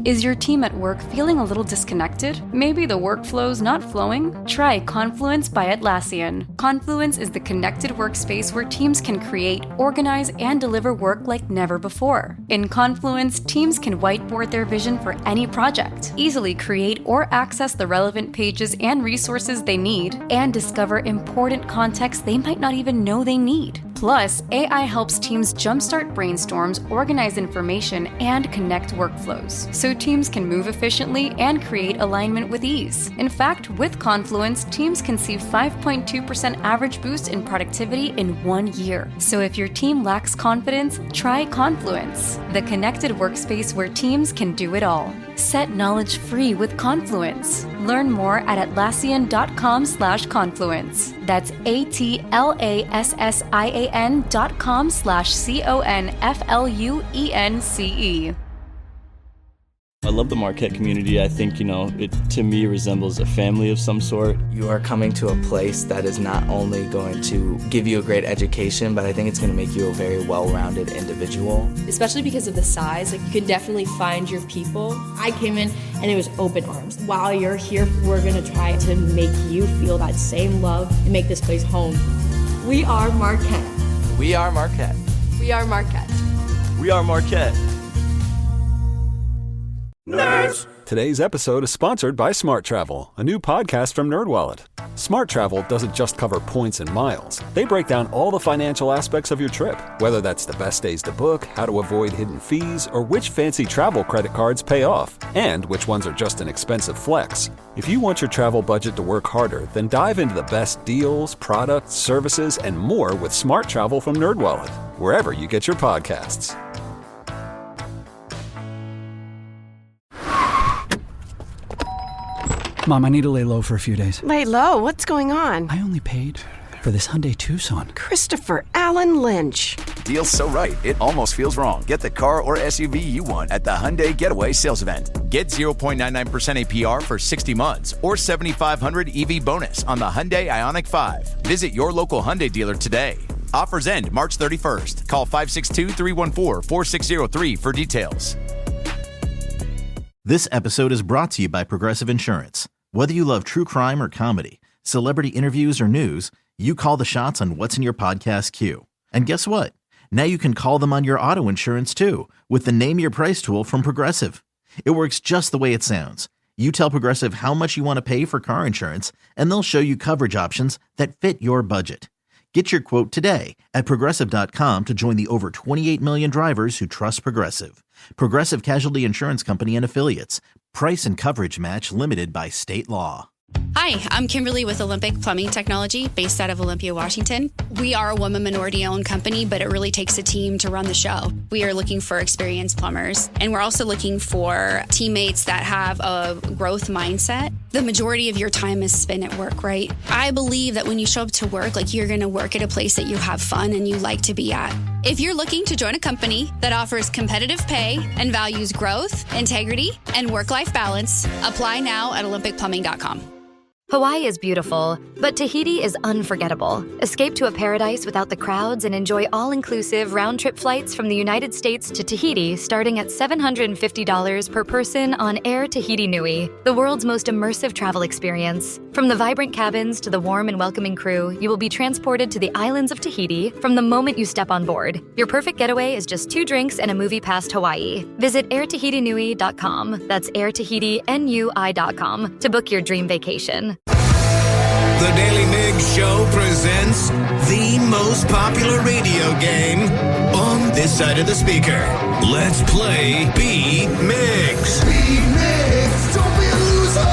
Is your team at work feeling a little disconnected? Maybe the workflow's not flowing? Try Confluence by Atlassian. Confluence is the connected workspace where teams can create, organize, and deliver work like never before. In Confluence, teams can whiteboard their vision for any project, easily create or access the relevant pages and resources they need, and discover important context they might not even know they need. Plus, AI helps teams jumpstart brainstorms, organize information, and connect workflows, so teams can move efficiently and create alignment with ease. In fact, with Confluence, teams can see 5.2% average boost in productivity in 1 year. So if your team lacks confidence, try Confluence, the connected workspace where teams can do it all. Set knowledge free with Confluence. Learn more at Atlassian.com/confluence. That's Atlassian.com/CONFLUENCE. I love the Marquette community. I think, it to me resembles a family of some sort. You are coming to a place that is not only going to give you a great education, but I think it's going to make you a very well-rounded individual. Especially because of the size, you can definitely find your people. I came in and it was open arms. While you're here, we're going to try to make you feel that same love and make this place home. We are Marquette. We are Marquette. We are Marquette. We are Marquette. Nerds! Today's episode is sponsored by Smart Travel, a new podcast from NerdWallet. Smart Travel doesn't just cover points and miles. They break down all the financial aspects of your trip, whether that's the best days to book, how to avoid hidden fees, or which fancy travel credit cards pay off, and which ones are just an expensive flex. If you want your travel budget to work harder, then dive into the best deals, products, services, and more with Smart Travel from NerdWallet, wherever you get your podcasts. Mom, I need to lay low for a few days. Lay low? What's going on? I only paid for this Hyundai Tucson. Christopher Allen Lynch. deal so right, it almost feels wrong. Get the car or SUV you want at the Hyundai Getaway Sales Event. Get 0.99% APR for 60 months or $7,500 EV bonus on the Hyundai Ioniq 5. Visit your local Hyundai dealer today. Offers end March 31st. Call 562-314-4603 for details. This episode is brought to you by Progressive Insurance. Whether you love true crime or comedy, celebrity interviews or news, you call the shots on what's in your podcast queue. And guess what? Now you can call them on your auto insurance too with the Name Your Price tool from Progressive. It works just the way it sounds. You tell Progressive how much you want to pay for car insurance, and they'll show you coverage options that fit your budget. Get your quote today at Progressive.com to join the over 28 million drivers who trust Progressive. Progressive Casualty Insurance Company and Affiliates. Price and coverage match limited by state law. Hi, I'm Kimberly with Olympic Plumbing Technology, based out of Olympia, Washington. We are a woman minority-owned company, but it really takes a team to run the show. We are looking for experienced plumbers, and we're also looking for teammates that have a growth mindset. The majority of your time is spent at work, right? I believe that when you show up to work, you're going to work at a place that you have fun and you like to be at. If you're looking to join a company that offers competitive pay and values growth, integrity, and work-life balance, apply now at olympicplumbing.com. Hawaii is beautiful, but Tahiti is unforgettable. Escape to a paradise without the crowds and enjoy all-inclusive round-trip flights from the United States to Tahiti starting at $750 per person on Air Tahiti Nui, the world's most immersive travel experience. From the vibrant cabins to the warm and welcoming crew, you will be transported to the islands of Tahiti from the moment you step on board. Your perfect getaway is just 2 drinks and a movie past Hawaii. Visit airtahitinui.com, that's airtahitinui.com, to book your dream vacation. The Daily Migs Show presents the most popular radio game on this side of the speaker. Let's play Beat Migs. Beat Migs, don't be a loser.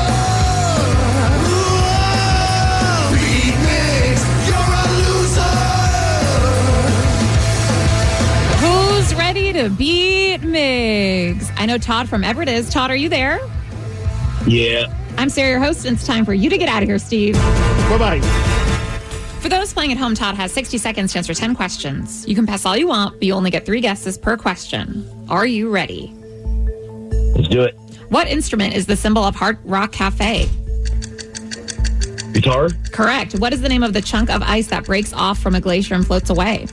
Whoa! Beat Migs, you're a loser. Who's ready to beat Migs? I know Todd from Everett is. Todd, are you there? Yeah. I'm Sarah, your host, and it's time for you to get out of here, Steve. Bye-bye. For those playing at home, Todd has 60 seconds to answer 10 questions. You can pass all you want, but you only get 3 guesses per question. Are you ready? Let's do it. What instrument is the symbol of Hard Rock Cafe? Guitar? Correct. What is the name of the chunk of ice that breaks off from a glacier and floats away?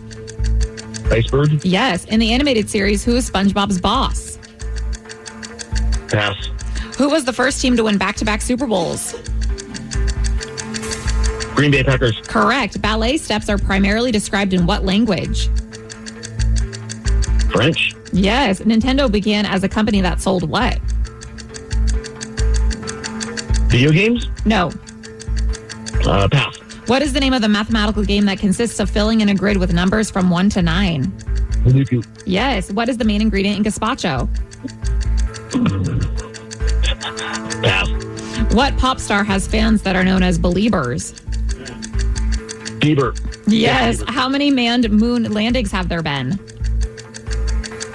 Iceberg? Yes. In the animated series, who is SpongeBob's boss? Pass. Who was the first team to win back-to-back Super Bowls? Green Bay Packers. Correct. Ballet steps are primarily described in what language? French. Yes. Nintendo began as a company that sold what? Video games? No. Pass. What is the name of the mathematical game that consists of filling in a grid with numbers from 1 to 9? Sudoku. Yes. What is the main ingredient in gazpacho? Pass. What pop star has fans that are known as Beliebers? Bieber. Yes. Yeah, Bieber. How many manned moon landings have there been?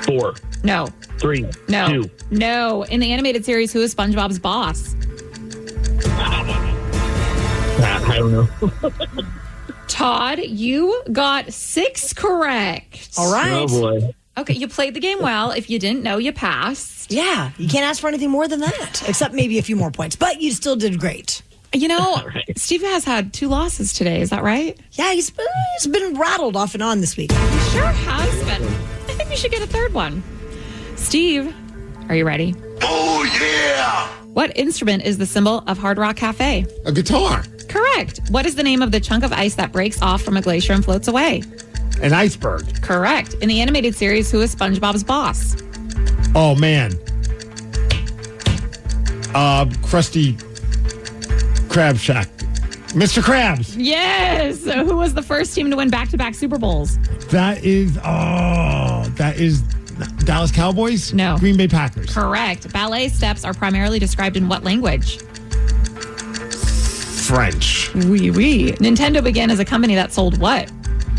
4. No. 3. No. 2. No. In the animated series, who is SpongeBob's boss? I don't know. Todd, you got 6 correct. All right. Oh, boy. Okay, you played the game well. If you didn't know, you passed. Yeah, you can't ask for anything more than that, except maybe a few more points. But you still did great. You know, right. Steve has had 2 losses today. Is that right? Yeah, he's been rattled off and on this week. He sure has been. I think we should get a 3rd one. Steve, are you ready? Oh, yeah! What instrument is the symbol of Hard Rock Cafe? A guitar. Correct. What is the name of the chunk of ice that breaks off from a glacier and floats away? An iceberg. Correct. In the animated series, who is SpongeBob's boss? Oh, man. Krusty Krab Shack. Mr. Krabs. Yes. Who was the first team to win back-to-back Super Bowls? That is Dallas Cowboys? No. Green Bay Packers. Correct. Ballet steps are primarily described in what language? French. Oui, oui. Nintendo began as a company that sold what?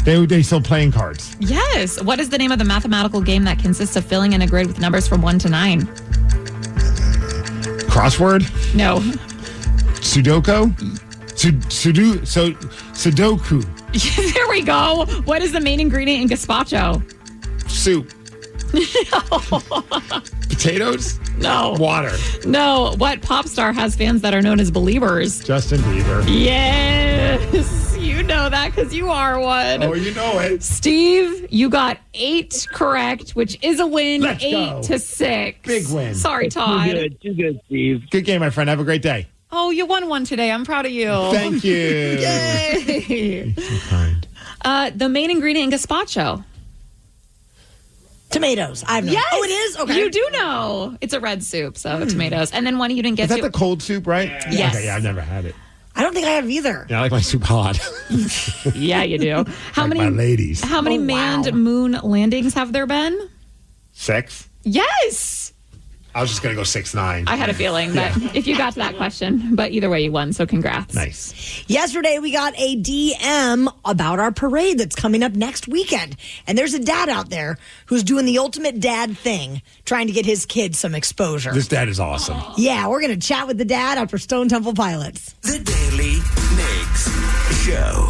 They sell playing cards. Yes. What is the name of the mathematical game that consists of filling in a grid with numbers from 1 to 9? Crossword? No. Sudoku? Sudoku. There we go. What is the main ingredient in gazpacho? Soup. Potatoes? No. Water. No. What pop star has fans that are known as believers? Justin Bieber. Yes. You know that because you are one. Oh, you know it. Steve, you got 8 correct, which is a win. Let's 8-6. Big win. Sorry, Todd. Too good, Steve. Good game, my friend. Have a great day. Oh, you won one today. I'm proud of you. Thank you. Yay. You're so kind. The main ingredient in gazpacho. Tomatoes. I've known. Yes. Oh, it is? Okay. You do know. It's a red soup, so tomatoes. And then one you didn't get Is that to. the cold soup, right? Yes. Okay, yeah, I've never had it. I don't think I have either. Yeah, I like my soup hot. Yeah, you do. How Like many my ladies. How many manned moon landings have there been? 6? Yes. I was just going to go 6-9. I had a feeling that if you got to that question, but either way you won, so congrats. Nice. Yesterday, we got a DM about our parade that's coming up next weekend. And there's a dad out there who's doing the ultimate dad thing, trying to get his kids some exposure. This dad is awesome. Yeah, we're going to chat with the dad after Stone Temple Pilots. The Daily Migs Show.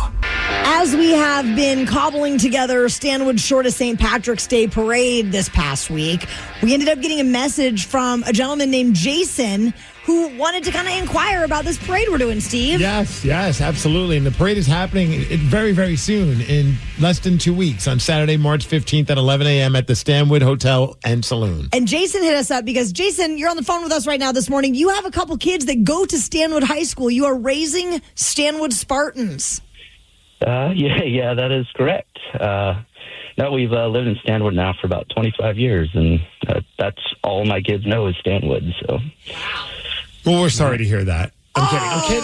As we have been cobbling together Stanwood's shortest St. Patrick's Day parade this past week, we ended up getting a message from a gentleman named Jason who wanted to kind of inquire about this parade we're doing, Steve. Yes, absolutely. And the parade is happening very, very soon, in less than 2 weeks, on Saturday, March 15th at 11 a.m. at the Stanwood Hotel and Saloon. And Jason hit us up because, Jason, you're on the phone with us right now this morning. You have a couple kids that go to Stanwood High School. You are raising Stanwood Spartans. Yeah, that is correct. No, we've lived in Stanwood now for about 25 years, and that's all my kids know is Stanwood. So, well, we're sorry to hear that. I'm kidding.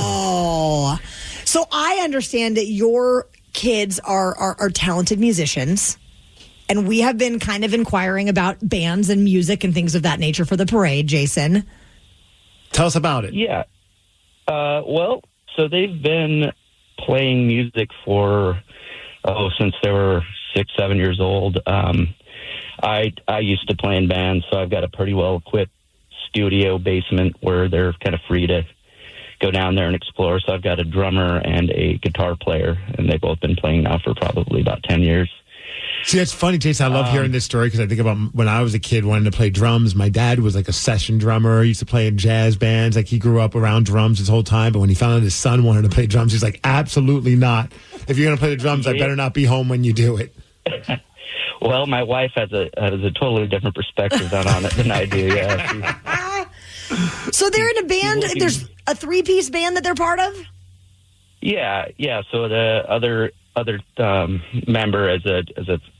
Oh, so I understand that your kids are talented musicians, and we have been kind of inquiring about bands and music and things of that nature for the parade. Jason, tell us about it. Yeah. Well, so they've been playing music for since they were 6-7 years old. I used to play in bands, so I've got a pretty well equipped studio basement where they're kind of free to go down there and explore. So I've got a drummer and a guitar player, and they've both been playing now for probably about 10 years. See, that's funny, Jason. I love hearing this story because I think about when I was a kid wanting to play drums. My dad was like a session drummer. He used to play in jazz bands. Like, he grew up around drums his whole time. But when he found out his son wanted to play drums, he's like, absolutely not. If you're going to play the drums, I better not be home when you do it. Well, my wife has a totally different perspective on it than I do. Yeah. So they're in a band. There's a 3-piece band that they're part of? Yeah. So the other member as a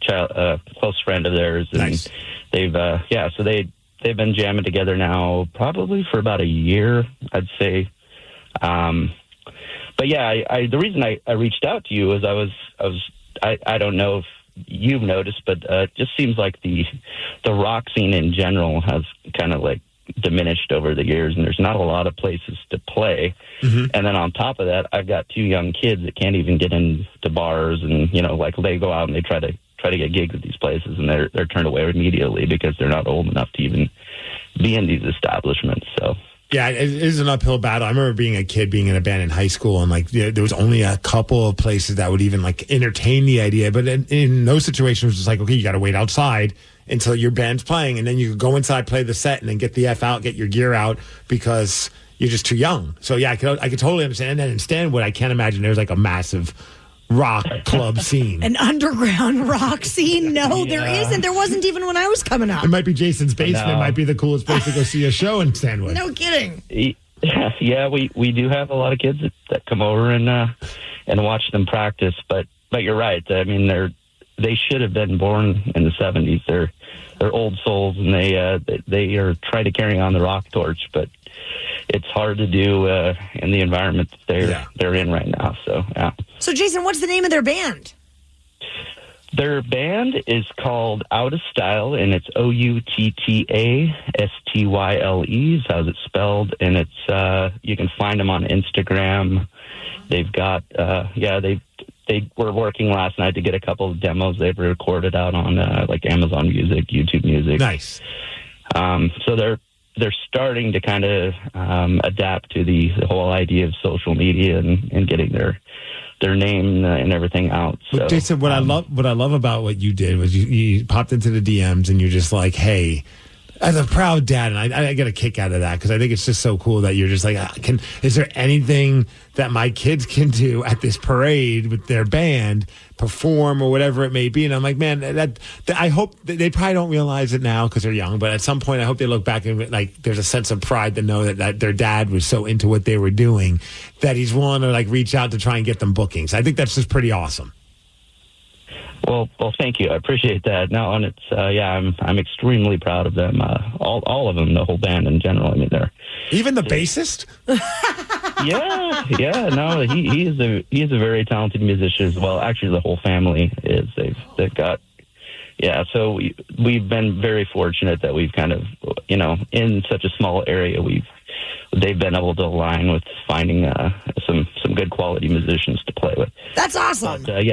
child, close friend of theirs, and nice. They've been jamming together now probably for about a year, I'd say. But yeah, the reason I reached out to you is I don't know if you've noticed, but it just seems like the rock scene in general has kind of like diminished over the years, and there's not a lot of places to play. Mm-hmm. And then on top of that, I've got 2 young kids that can't even get into bars, and like they go out and they try to get gigs at these places, and they're turned away immediately because they're not old enough to even be in these establishments. So yeah, it is an uphill battle. I remember being a kid, being in a band in high school, and there was only a couple of places that would even entertain the idea. But in those situations, it's like, okay, you got to wait outside until your band's playing, and then you go inside, play the set, and then get the F out, get your gear out, because you're just too young. So yeah, I could totally understand that. In Stanwood, I can't imagine there's like a massive rock club scene. An underground rock scene? No, there isn't. There wasn't even when I was coming up. It might be Jason's basement. No. It might be the coolest place to go see a show in Stanwood. No kidding. Yeah, we do have a lot of kids that come over and watch them practice. But you're right. I mean, they should have been born in the 70s. They're old souls, and they are trying to carry on the rock torch, but it's hard to do in the environment that they're in right now. So yeah. So Jason, what's the name of their band? Their band is called Out of Style, and it's OUTTASTYLE is how it's spelled, and it's you can find them on Instagram. They've got they were working last night to get a couple of demos they've recorded out on like Amazon Music, YouTube Music. Nice. So they're starting to kind of adapt to the whole idea of social media and getting their their name and everything out. So, But Jason, what I love about what you did was you popped into the DMs and you're just like, hey, as a proud dad, and I get a kick out of that because I think it's just so cool that you're just like, is there anything that my kids can do at this parade with their band, perform or whatever it may be? And I'm like, man, that I hope they probably don't realize it now because they're young, but at some point I hope they look back and like there's a sense of pride to know that their dad was so into what they were doing that he's willing to like reach out to try and get them bookings. I think that's just pretty awesome. Well, thank you. I appreciate that. No, and it's I'm extremely proud of them. All of them, the whole band in general. I mean, they're even the bassist. Yeah. No, he is a very talented musician as well. Actually, the whole family is. They've got. Yeah, so we've been very fortunate that we've kind of, in such a small area, they've been able to align with finding some good quality musicians to play with. That's awesome. But,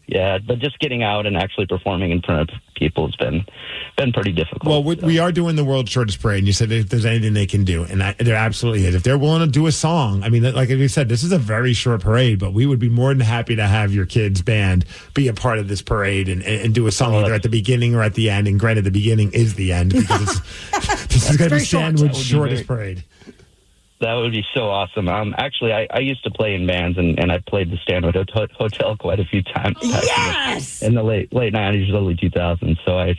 yeah, but just getting out and actually performing in front of people has been pretty difficult. Well, we are doing the World's Shortest Parade, and you said if there's anything they can do, and there absolutely is. If they're willing to do a song, I mean, like we said, this is a very short parade, but we would be more than happy to have your kids' band be a part of this parade and do a song either at the beginning or at the end. And granted, the beginning is the end because this is going to be Sandwich Shortest Parade. That would be so awesome. Actually, I used to play in bands, and I played the Stanwood Hotel quite a few times. Yes! In the late 90s, early 2000s. So I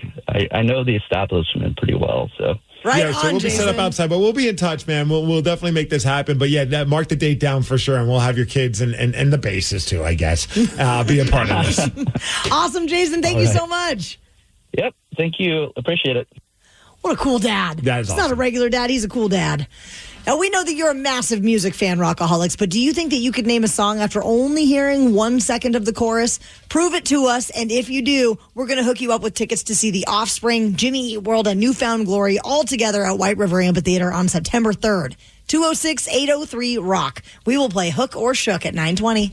know the establishment pretty well. So so we'll be set up outside, but we'll be in touch, man. We'll definitely make this happen. But yeah, mark the date down for sure, and we'll have your kids and the bassist too, I guess, be a part of this. Awesome, Jason. Thank you so much. Yep. Thank you. Appreciate it. What a cool dad. That is He's not a regular dad. He's a cool dad. Now, we know that you're a massive music fan, Rockaholics, but do you think that you could name a song after only hearing 1 second of the chorus? Prove it to us, and if you do, we're going to hook you up with tickets to see The Offspring, Jimmy Eat World, and Newfound Glory all together at White River Amphitheater on September 3rd. 206-803-ROCK. We will play Hook or Shook at 9:20.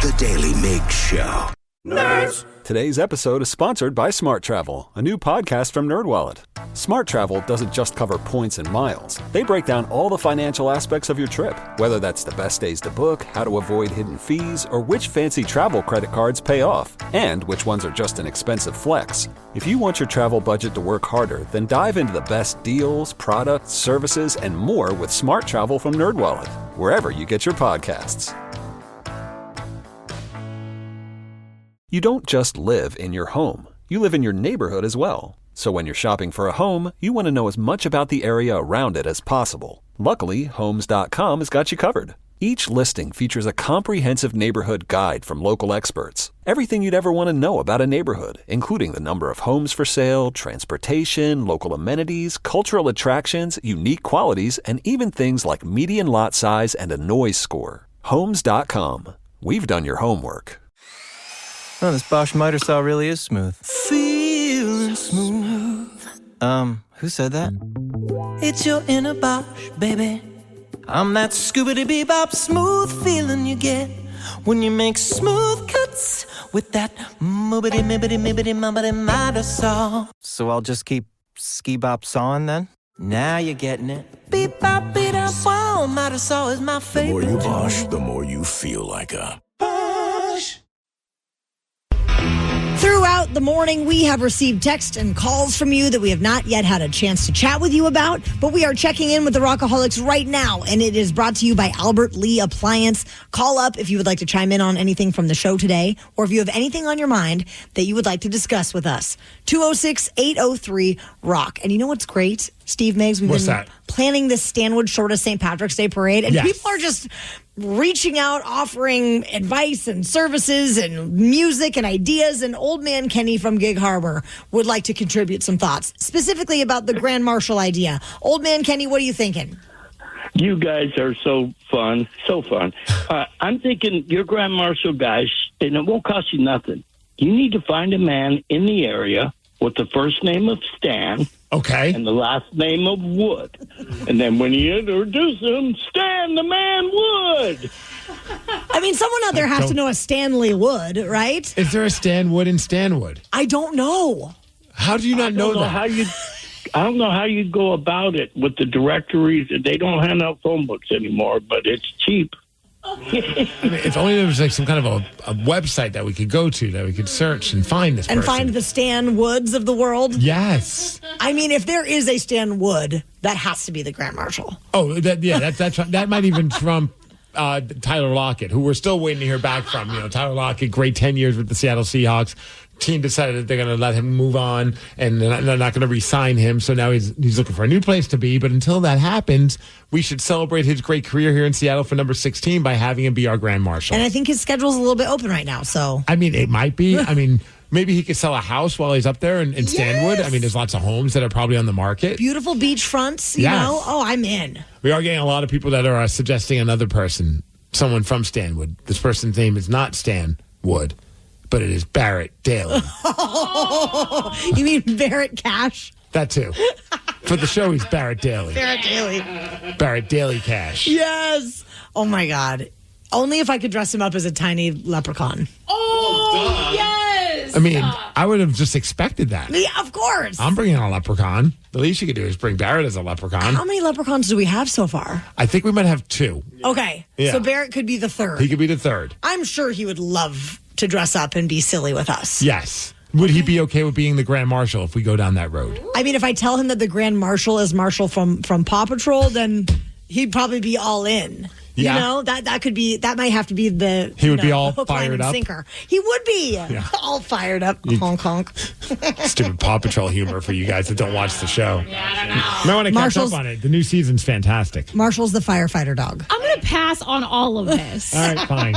The Daily Migs Show. Nerds! Today's episode is sponsored by Smart Travel, a new podcast from NerdWallet. Smart Travel doesn't just cover points and miles. They break down all the financial aspects of your trip, whether that's the best days to book, how to avoid hidden fees, or which fancy travel credit cards pay off, and which ones are just an expensive flex. If you want your travel budget to work harder, then dive into the best deals, products, services, and more with Smart Travel from NerdWallet, wherever you get your podcasts. You don't just live in your home. You live in your neighborhood as well. So when you're shopping for a home, you want to know as much about the area around it as possible. Luckily, Homes.com has got you covered. Each listing features a comprehensive neighborhood guide from local experts. Everything you'd ever want to know about a neighborhood, including the number of homes for sale, transportation, local amenities, cultural attractions, unique qualities, and even things like median lot size and a noise score. Homes.com. We've done your homework. Oh, this Bosch miter saw really is smooth. Feeling smooth. Who said that? It's your inner Bosch, baby. I'm that scoobity-bebop smooth feeling you get when you make smooth cuts with that moobity-mibbity-mibbity-mubbity miter saw. So I'll just keep ski-bop sawing then? Now you're getting it. Beep-bop, beat-up, wow, miter saw is my favorite. The more you Bosch, the more you feel like a Bosch. Throughout the morning, we have received texts and calls from you that we have not yet had a chance to chat with you about, but we are checking in with the Rockaholics right now, and it is brought to you by Albert Lee Appliance. Call up if you would like to chime in on anything from the show today, or if you have anything on your mind that you would like to discuss with us. 206-803-ROCK. And you know what's great, Steve Migs? We've been planning this Stanwood Shortest St. Patrick's Day Parade, and people are just reaching out, offering advice and services and music and ideas. And Old Man Kenny from Gig Harbor would like to contribute some thoughts, specifically about the Grand Marshal idea. Old Man Kenny, what are you thinking? You guys are so fun, so fun. I'm thinking your Grand Marshal guys, and it won't cost you nothing. You need to find a man in the area with the first name of Stan. Okay. And the last name of Wood. And then when you introduce him, Stan the Man Wood. I mean, someone out there has to know a Stanley Wood, right? Is there a Stan Wood in Stanwood? I don't know. How do you not know that? I don't know how you'd go about it with the directories. They don't hand out phone books anymore, but it's cheap. I mean, if only there was like some kind of a website that we could go to, that we could search and find this And person. find the Stan Woods of the world. Yes. I mean, if there is a Stan Wood, that has to be the Grand Marshal. Oh, that might even trump Tyler Lockett, who we're still waiting to hear back from. Tyler Lockett, great 10 years with the Seattle Seahawks. Team decided that they're going to let him move on, and they're not going to re-sign him. So now he's looking for a new place to be. But until that happens, we should celebrate his great career here in Seattle for number 16 by having him be our Grand Marshal. And I think his schedule's a little bit open right now. So I mean, it might be. I mean, maybe he could sell a house while he's up there in Stanwood. I mean, there's lots of homes that are probably on the market. Beautiful beach fronts, you Yes. know. Oh, I'm in. We are getting a lot of people that are suggesting another person, someone from Stanwood. This person's name is not Stan Wood, but it is Barrett Daly. You mean Barrett Cash? That too. For the show, he's Barrett Daly. Barrett Daly. Barrett Daly Cash. Yes. Oh my God. Only if I could dress him up as a tiny leprechaun. Oh, yes. I mean, I would have just expected that. Yeah, of course. I'm bringing a leprechaun. The least you could do is bring Barrett as a leprechaun. How many leprechauns do we have so far? I think we might have 2. Okay. Yeah. So Barrett could be the third. He could be the third. I'm sure he would love to dress up and be silly with us. Yes. Would he be okay with being the Grand Marshal if we go down that road? I mean, if I tell him that the Grand Marshal is Marshall from Paw Patrol, then he'd probably be all in. Yeah. You know, that might have to be the He would be all hook, line, fired and up. sinker. He would be all fired up. Honk honk. Stupid Paw Patrol humor for you guys that don't watch the show. Yeah, I don't know. You might want to catch Marshall's- up on it. The new season's fantastic. Marshall's the firefighter dog. I'm going to pass on all of this. All right, fine.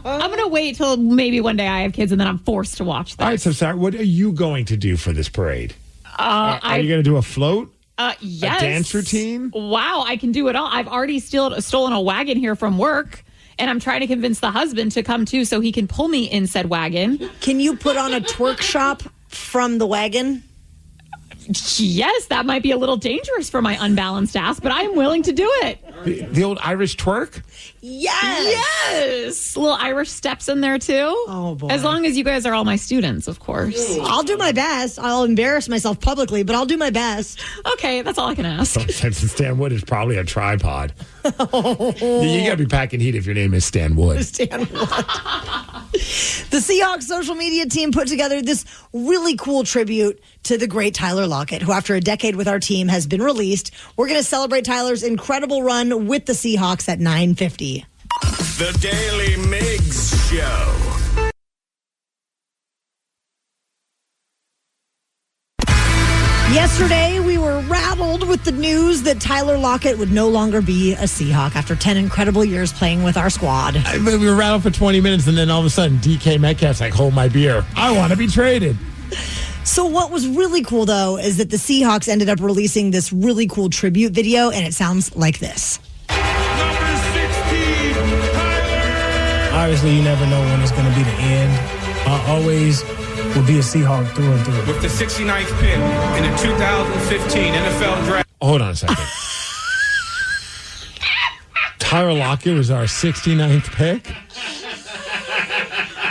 I'm going to wait till maybe one day I have kids and then I'm forced to watch this. All right, so Sarah, what are you going to do for this parade? Are you going to do a float? Yes. A dance routine? Wow, I can do it all. I've already stolen a wagon here from work, and I'm trying to convince the husband to come too so he can pull me in said wagon. Can you put on a twerk shop from the wagon? Yes, that might be a little dangerous for my unbalanced ass, but I'm willing to do it. The old Irish twerk? Yes. Little Irish steps in there too. Oh, boy. As long as you guys are all my students, of course. I'll do my best. I'll embarrass myself publicly, but I'll do my best. Okay, that's all I can ask. Since Stan Wood is probably a tripod. You got to be packing heat if your name is Stan Wood. Stan Wood. The Seahawks social media team put together this really cool tribute to the great Tyler Lockett, who after a decade with our team has been released. We're going to celebrate Tyler's incredible run with the Seahawks at 9:50. The Daily Migs Show. Yesterday, we were rattled with the news that Tyler Lockett would no longer be a Seahawk after 10 incredible years playing with our squad. We were rattled for 20 minutes, and then all of a sudden, DK Metcalf's like, hold my beer. I want to be traded. So what was really cool, though, is that the Seahawks ended up releasing this really cool tribute video, and it sounds like this. Obviously, you never know when it's going to be the end. I always will be a Seahawk through and through. With the 69th pick in the 2015 NFL Draft. Hold on a second. Tyler Lockett was our 69th pick?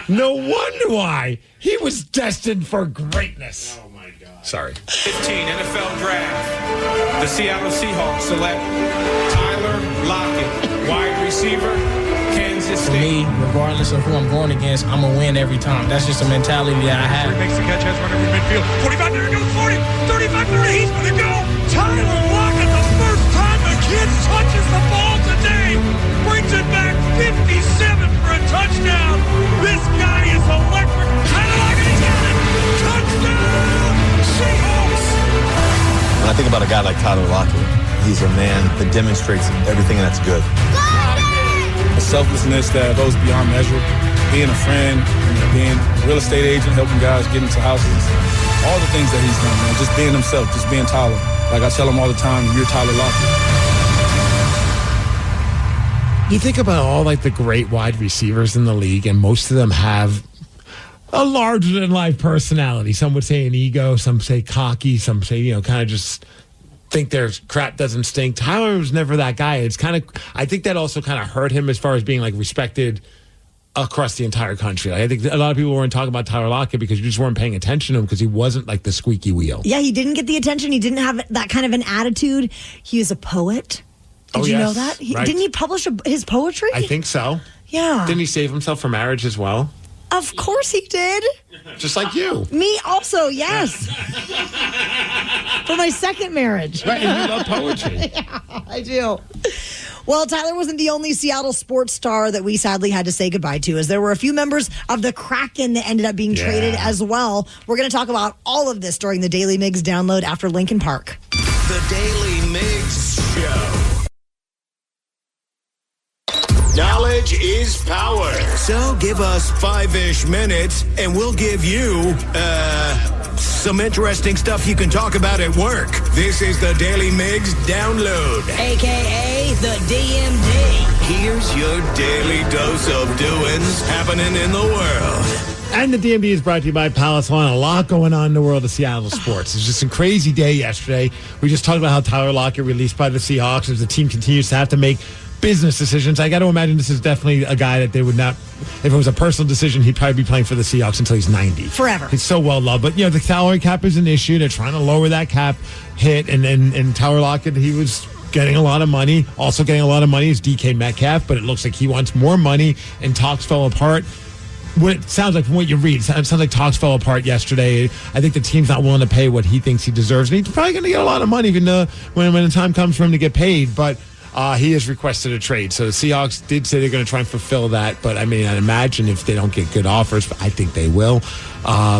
No wonder why. He was destined for greatness. Oh, my God. Sorry. 15 NFL Draft. The Seattle Seahawks select Tyler Lockett, wide receiver, Kansas For State. me, regardless of who I'm going against, I'm going to win every time. That's just a mentality that I have. Makes the catch, has run over midfield. 45, there he goes, 40, 35, 30, he's going to go. Tyler Lockett, the first time a kid touches the ball today, brings it back 57 for a touchdown. This guy is electric. Tyler Lockett, he's got it. Touchdown, Seahawks. When I think about a guy like Tyler Lockett, he's a man that demonstrates everything that's good. A selflessness that goes beyond measure. Being a friend, being a real estate agent, helping guys get into houses. All the things that he's done, man. Just being himself, just being Tyler. Like I tell him all the time, you're Tyler Lockett. You think about all like the great wide receivers in the league, and most of them have a larger-than-life personality. Some would say an ego, some say cocky, some say, kind of just think their crap doesn't stink. Tyler was never that guy. It's kind of, I think that also kind of hurt him as far as being like respected across the entire country. Like, I think a lot of people weren't talking about Tyler Lockett because you just weren't paying attention to him because he wasn't like the squeaky wheel. Yeah, he didn't get the attention. He didn't have that kind of an attitude. He was a poet. Did you know that? Didn't he publish his poetry? I think so. Yeah. Didn't he save himself for marriage as well? Of course he did. Just like you. Me also, yes. For my second marriage. Right, and you love poetry. Yeah, I do. Well, Tyler wasn't the only Seattle sports star that we sadly had to say goodbye to, as there were a few members of the Kraken that ended up being traded as well. We're going to talk about all of this during the Daily Migs download after Lincoln Park. The Daily Migs Show. Knowledge is power. So give us 5-ish minutes, and we'll give you, some interesting stuff you can talk about at work. This is the Daily Migs Download. A.K.A. the DMD. Here's your daily dose of doings happening in the world. And the DMD is brought to you by Palace Lawn. A lot going on in the world of Seattle sports. It's just a crazy day yesterday. We just talked about how Tyler Lockett released by the Seahawks as the team continues to have to make business decisions. I got to imagine this is definitely a guy that they would not, if it was a personal decision, he'd probably be playing for the Seahawks until he's 90. Forever. He's so well loved. But, the salary cap is an issue. They're trying to lower that cap hit. And Tyler Lockett, he was getting a lot of money. Also getting a lot of money is DK Metcalf, but it looks like he wants more money, and talks fell apart. What it sounds like from what you read, it sounds like talks fell apart yesterday. I think the team's not willing to pay what he thinks he deserves. And he's probably going to get a lot of money even when the time comes for him to get paid. But he has requested a trade. So the Seahawks did say they're going to try and fulfill that. But, I imagine if they don't get good offers, I think they will,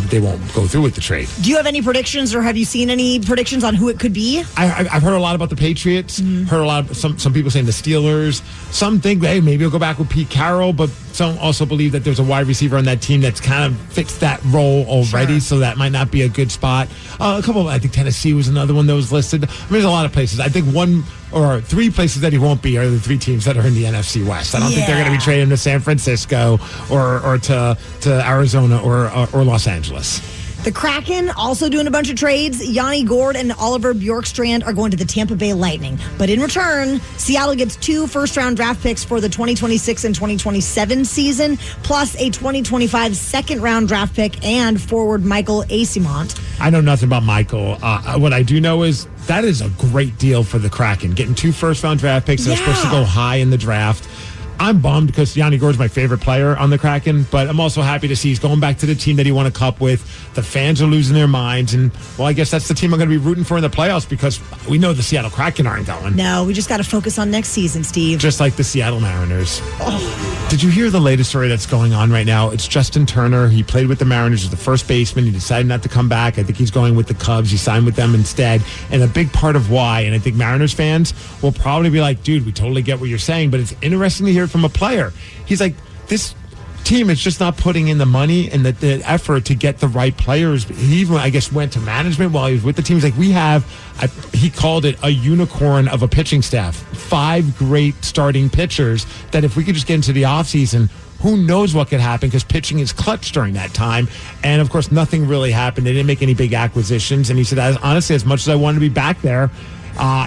they won't go through with the trade. Do you have any predictions, or have you seen any predictions on who it could be? I've heard a lot about the Patriots. Heard a lot of some people saying the Steelers. Some think, hey, maybe he'll go back with Pete Carroll. But some also believe that there's a wide receiver on that team that's kind of fits that role already. Sure. So that might not be a good spot. A couple of, I think Tennessee was another one that was listed. There's a lot of places. I think one or three places that he won't be are the three teams that are in the NFC West. I don't think they're going to be trading to San Francisco or to Arizona or Los Angeles. The Kraken also doing a bunch of trades. Yanni Gourde and Oliver Bjorkstrand are going to the Tampa Bay Lightning. But in return, Seattle gets 2 first-round draft picks for the 2026 and 2027 season, plus a 2025 second-round draft pick and forward Michael Eyssimont. I know nothing about Michael. What I do know is that is a great deal for the Kraken. Getting 2 first-round draft picks that are supposed to go high in the draft. I'm bummed because Yanni Gourde's my favorite player on the Kraken, but I'm also happy to see he's going back to the team that he won a cup with. The fans are losing their minds, and, well, I guess that's the team I'm going to be rooting for in the playoffs because we know the Seattle Kraken aren't going. No, we just got to focus on next season, Steve. Just like the Seattle Mariners. Oh. Did you hear the latest story that's going on right now? It's Justin Turner. He played with the Mariners as the first baseman. He decided not to come back. I think he's going with the Cubs. He signed with them instead. And a big part of why, and I think Mariners fans will probably be like, dude, we totally get what you're saying, but it's interesting to hear it from a player. He's like, this team is just not putting in the money and the effort to get the right players. He even, I guess, went to management while he was with the team. He's like, he called it a unicorn of a pitching staff. 5 great starting pitchers that if we could just get into the offseason, who knows what could happen because pitching is clutch during that time. And, of course, nothing really happened. They didn't make any big acquisitions. And he said, honestly, as much as I wanted to be back there,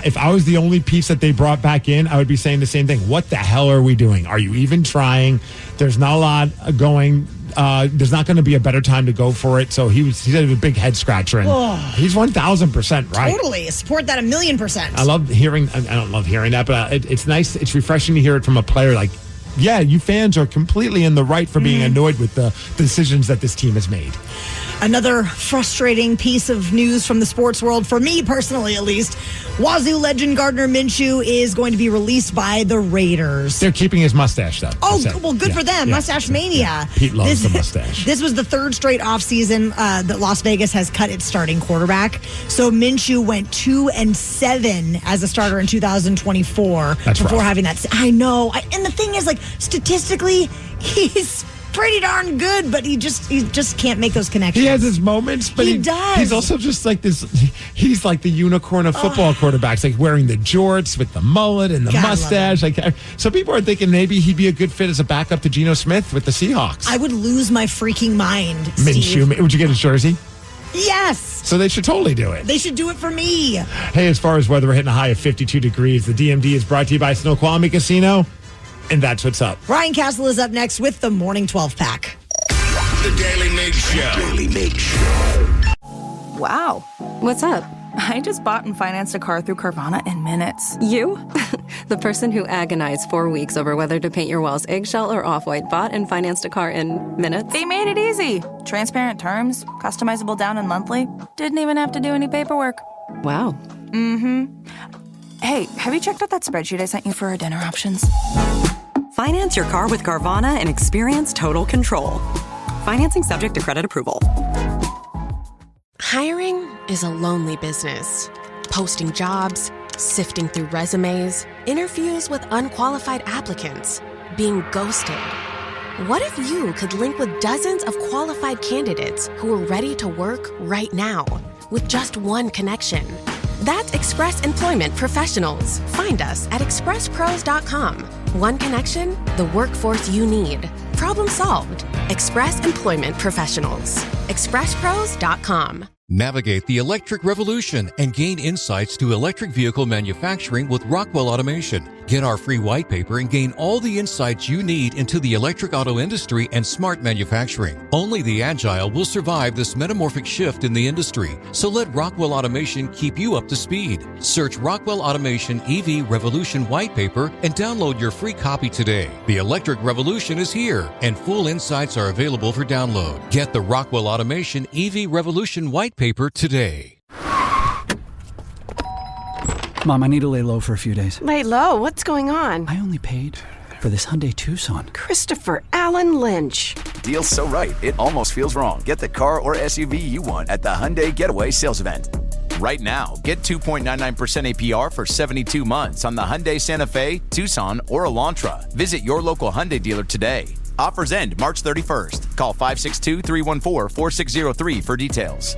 if I was the only piece that they brought back in, I would be saying the same thing. What the hell are we doing? Are you even trying? There's not a lot going. There's not going to be a better time to go for it. So he said it was a big head scratcher. And he's 1,000% right. Totally. Support that 1,000,000%. I love hearing. I don't love hearing that, but it's nice. It's refreshing to hear it from a player like, yeah, you fans are completely in the right for being annoyed with the decisions that this team has made. Another frustrating piece of news from the sports world, for me personally at least. Wazoo legend Gardner Minshew is going to be released by the Raiders. They're keeping his mustache, though. Oh, well, good for them. Mustache mania. Pete loves the mustache. This was the 3rd straight offseason that Las Vegas has cut its starting quarterback. So Minshew went 2-7 as a starter in 2024 before having that. I know. And the thing is, like, statistically, he's pretty darn good, but he just can't make those connections. He has his moments, but he does. He's also just like this. He's like the unicorn of football quarterbacks, like wearing the jorts with the mullet and the mustache. Like, so people are thinking maybe he'd be a good fit as a backup to Geno Smith with the Seahawks. I would lose my freaking mind, Minshew. Steve. Would you get his jersey? Yes. So they should totally do it. They should do it for me. Hey, as far as weather, we're hitting a high of 52 degrees. The DMD is brought to you by Snoqualmie Casino. And that's what's up. Ryan Castle is up next with the Morning 12 Pack. The Daily Migs Show. Daily Migs Show. Wow. What's up? I just bought and financed a car through Carvana in minutes. You? The person who agonized 4 weeks over whether to paint your walls eggshell or off-white bought and financed a car in minutes. They made it easy. Transparent terms, customizable down and monthly. Didn't even have to do any paperwork. Wow. Mm-hmm. Hey, have you checked out that spreadsheet I sent you for our dinner options? Finance your car with Carvana and experience total control. Financing subject to credit approval. Hiring is a lonely business. Posting jobs, sifting through resumes, interviews with unqualified applicants, being ghosted. What if you could link with dozens of qualified candidates who are ready to work right now with just one connection? That's Express Employment Professionals. Find us at expresspros.com. One connection, the workforce you need. Problem solved. Express Employment Professionals. expresspros.com. Navigate the electric revolution and gain insights to electric vehicle manufacturing with Rockwell Automation. Get our free white paper and gain all the insights you need into the electric auto industry and smart manufacturing. Only the agile will survive this metamorphic shift in the industry, so let Rockwell Automation keep you up to speed. Search Rockwell Automation EV Revolution white paper and download your free copy today. The electric revolution is here, and full insights are available for download. Get the Rockwell Automation EV Revolution white paper today. Mom, I need to lay low for a few days. Lay low? What's going on? I only paid for this Hyundai Tucson. Christopher Allen Lynch. Deal's so right, it almost feels wrong. Get the car or SUV you want at the Hyundai Getaway Sales Event. Right now, get 2.99% APR for 72 months on the Hyundai Santa Fe, Tucson, or Elantra. Visit your local Hyundai dealer today. Offers end March 31st. Call 562-314-4603 for details.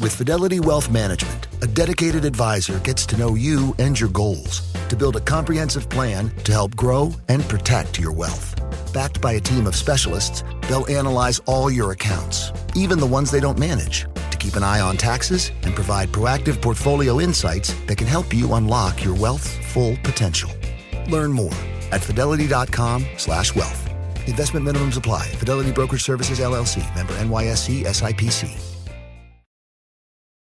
With Fidelity Wealth Management, a dedicated advisor gets to know you and your goals to build a comprehensive plan to help grow and protect your wealth. Backed by a team of specialists, they'll analyze all your accounts, even the ones they don't manage, to keep an eye on taxes and provide proactive portfolio insights that can help you unlock your wealth's full potential. Learn more at fidelity.com/wealth. Investment minimums apply. Fidelity Brokerage Services, LLC. Member NYSE SIPC.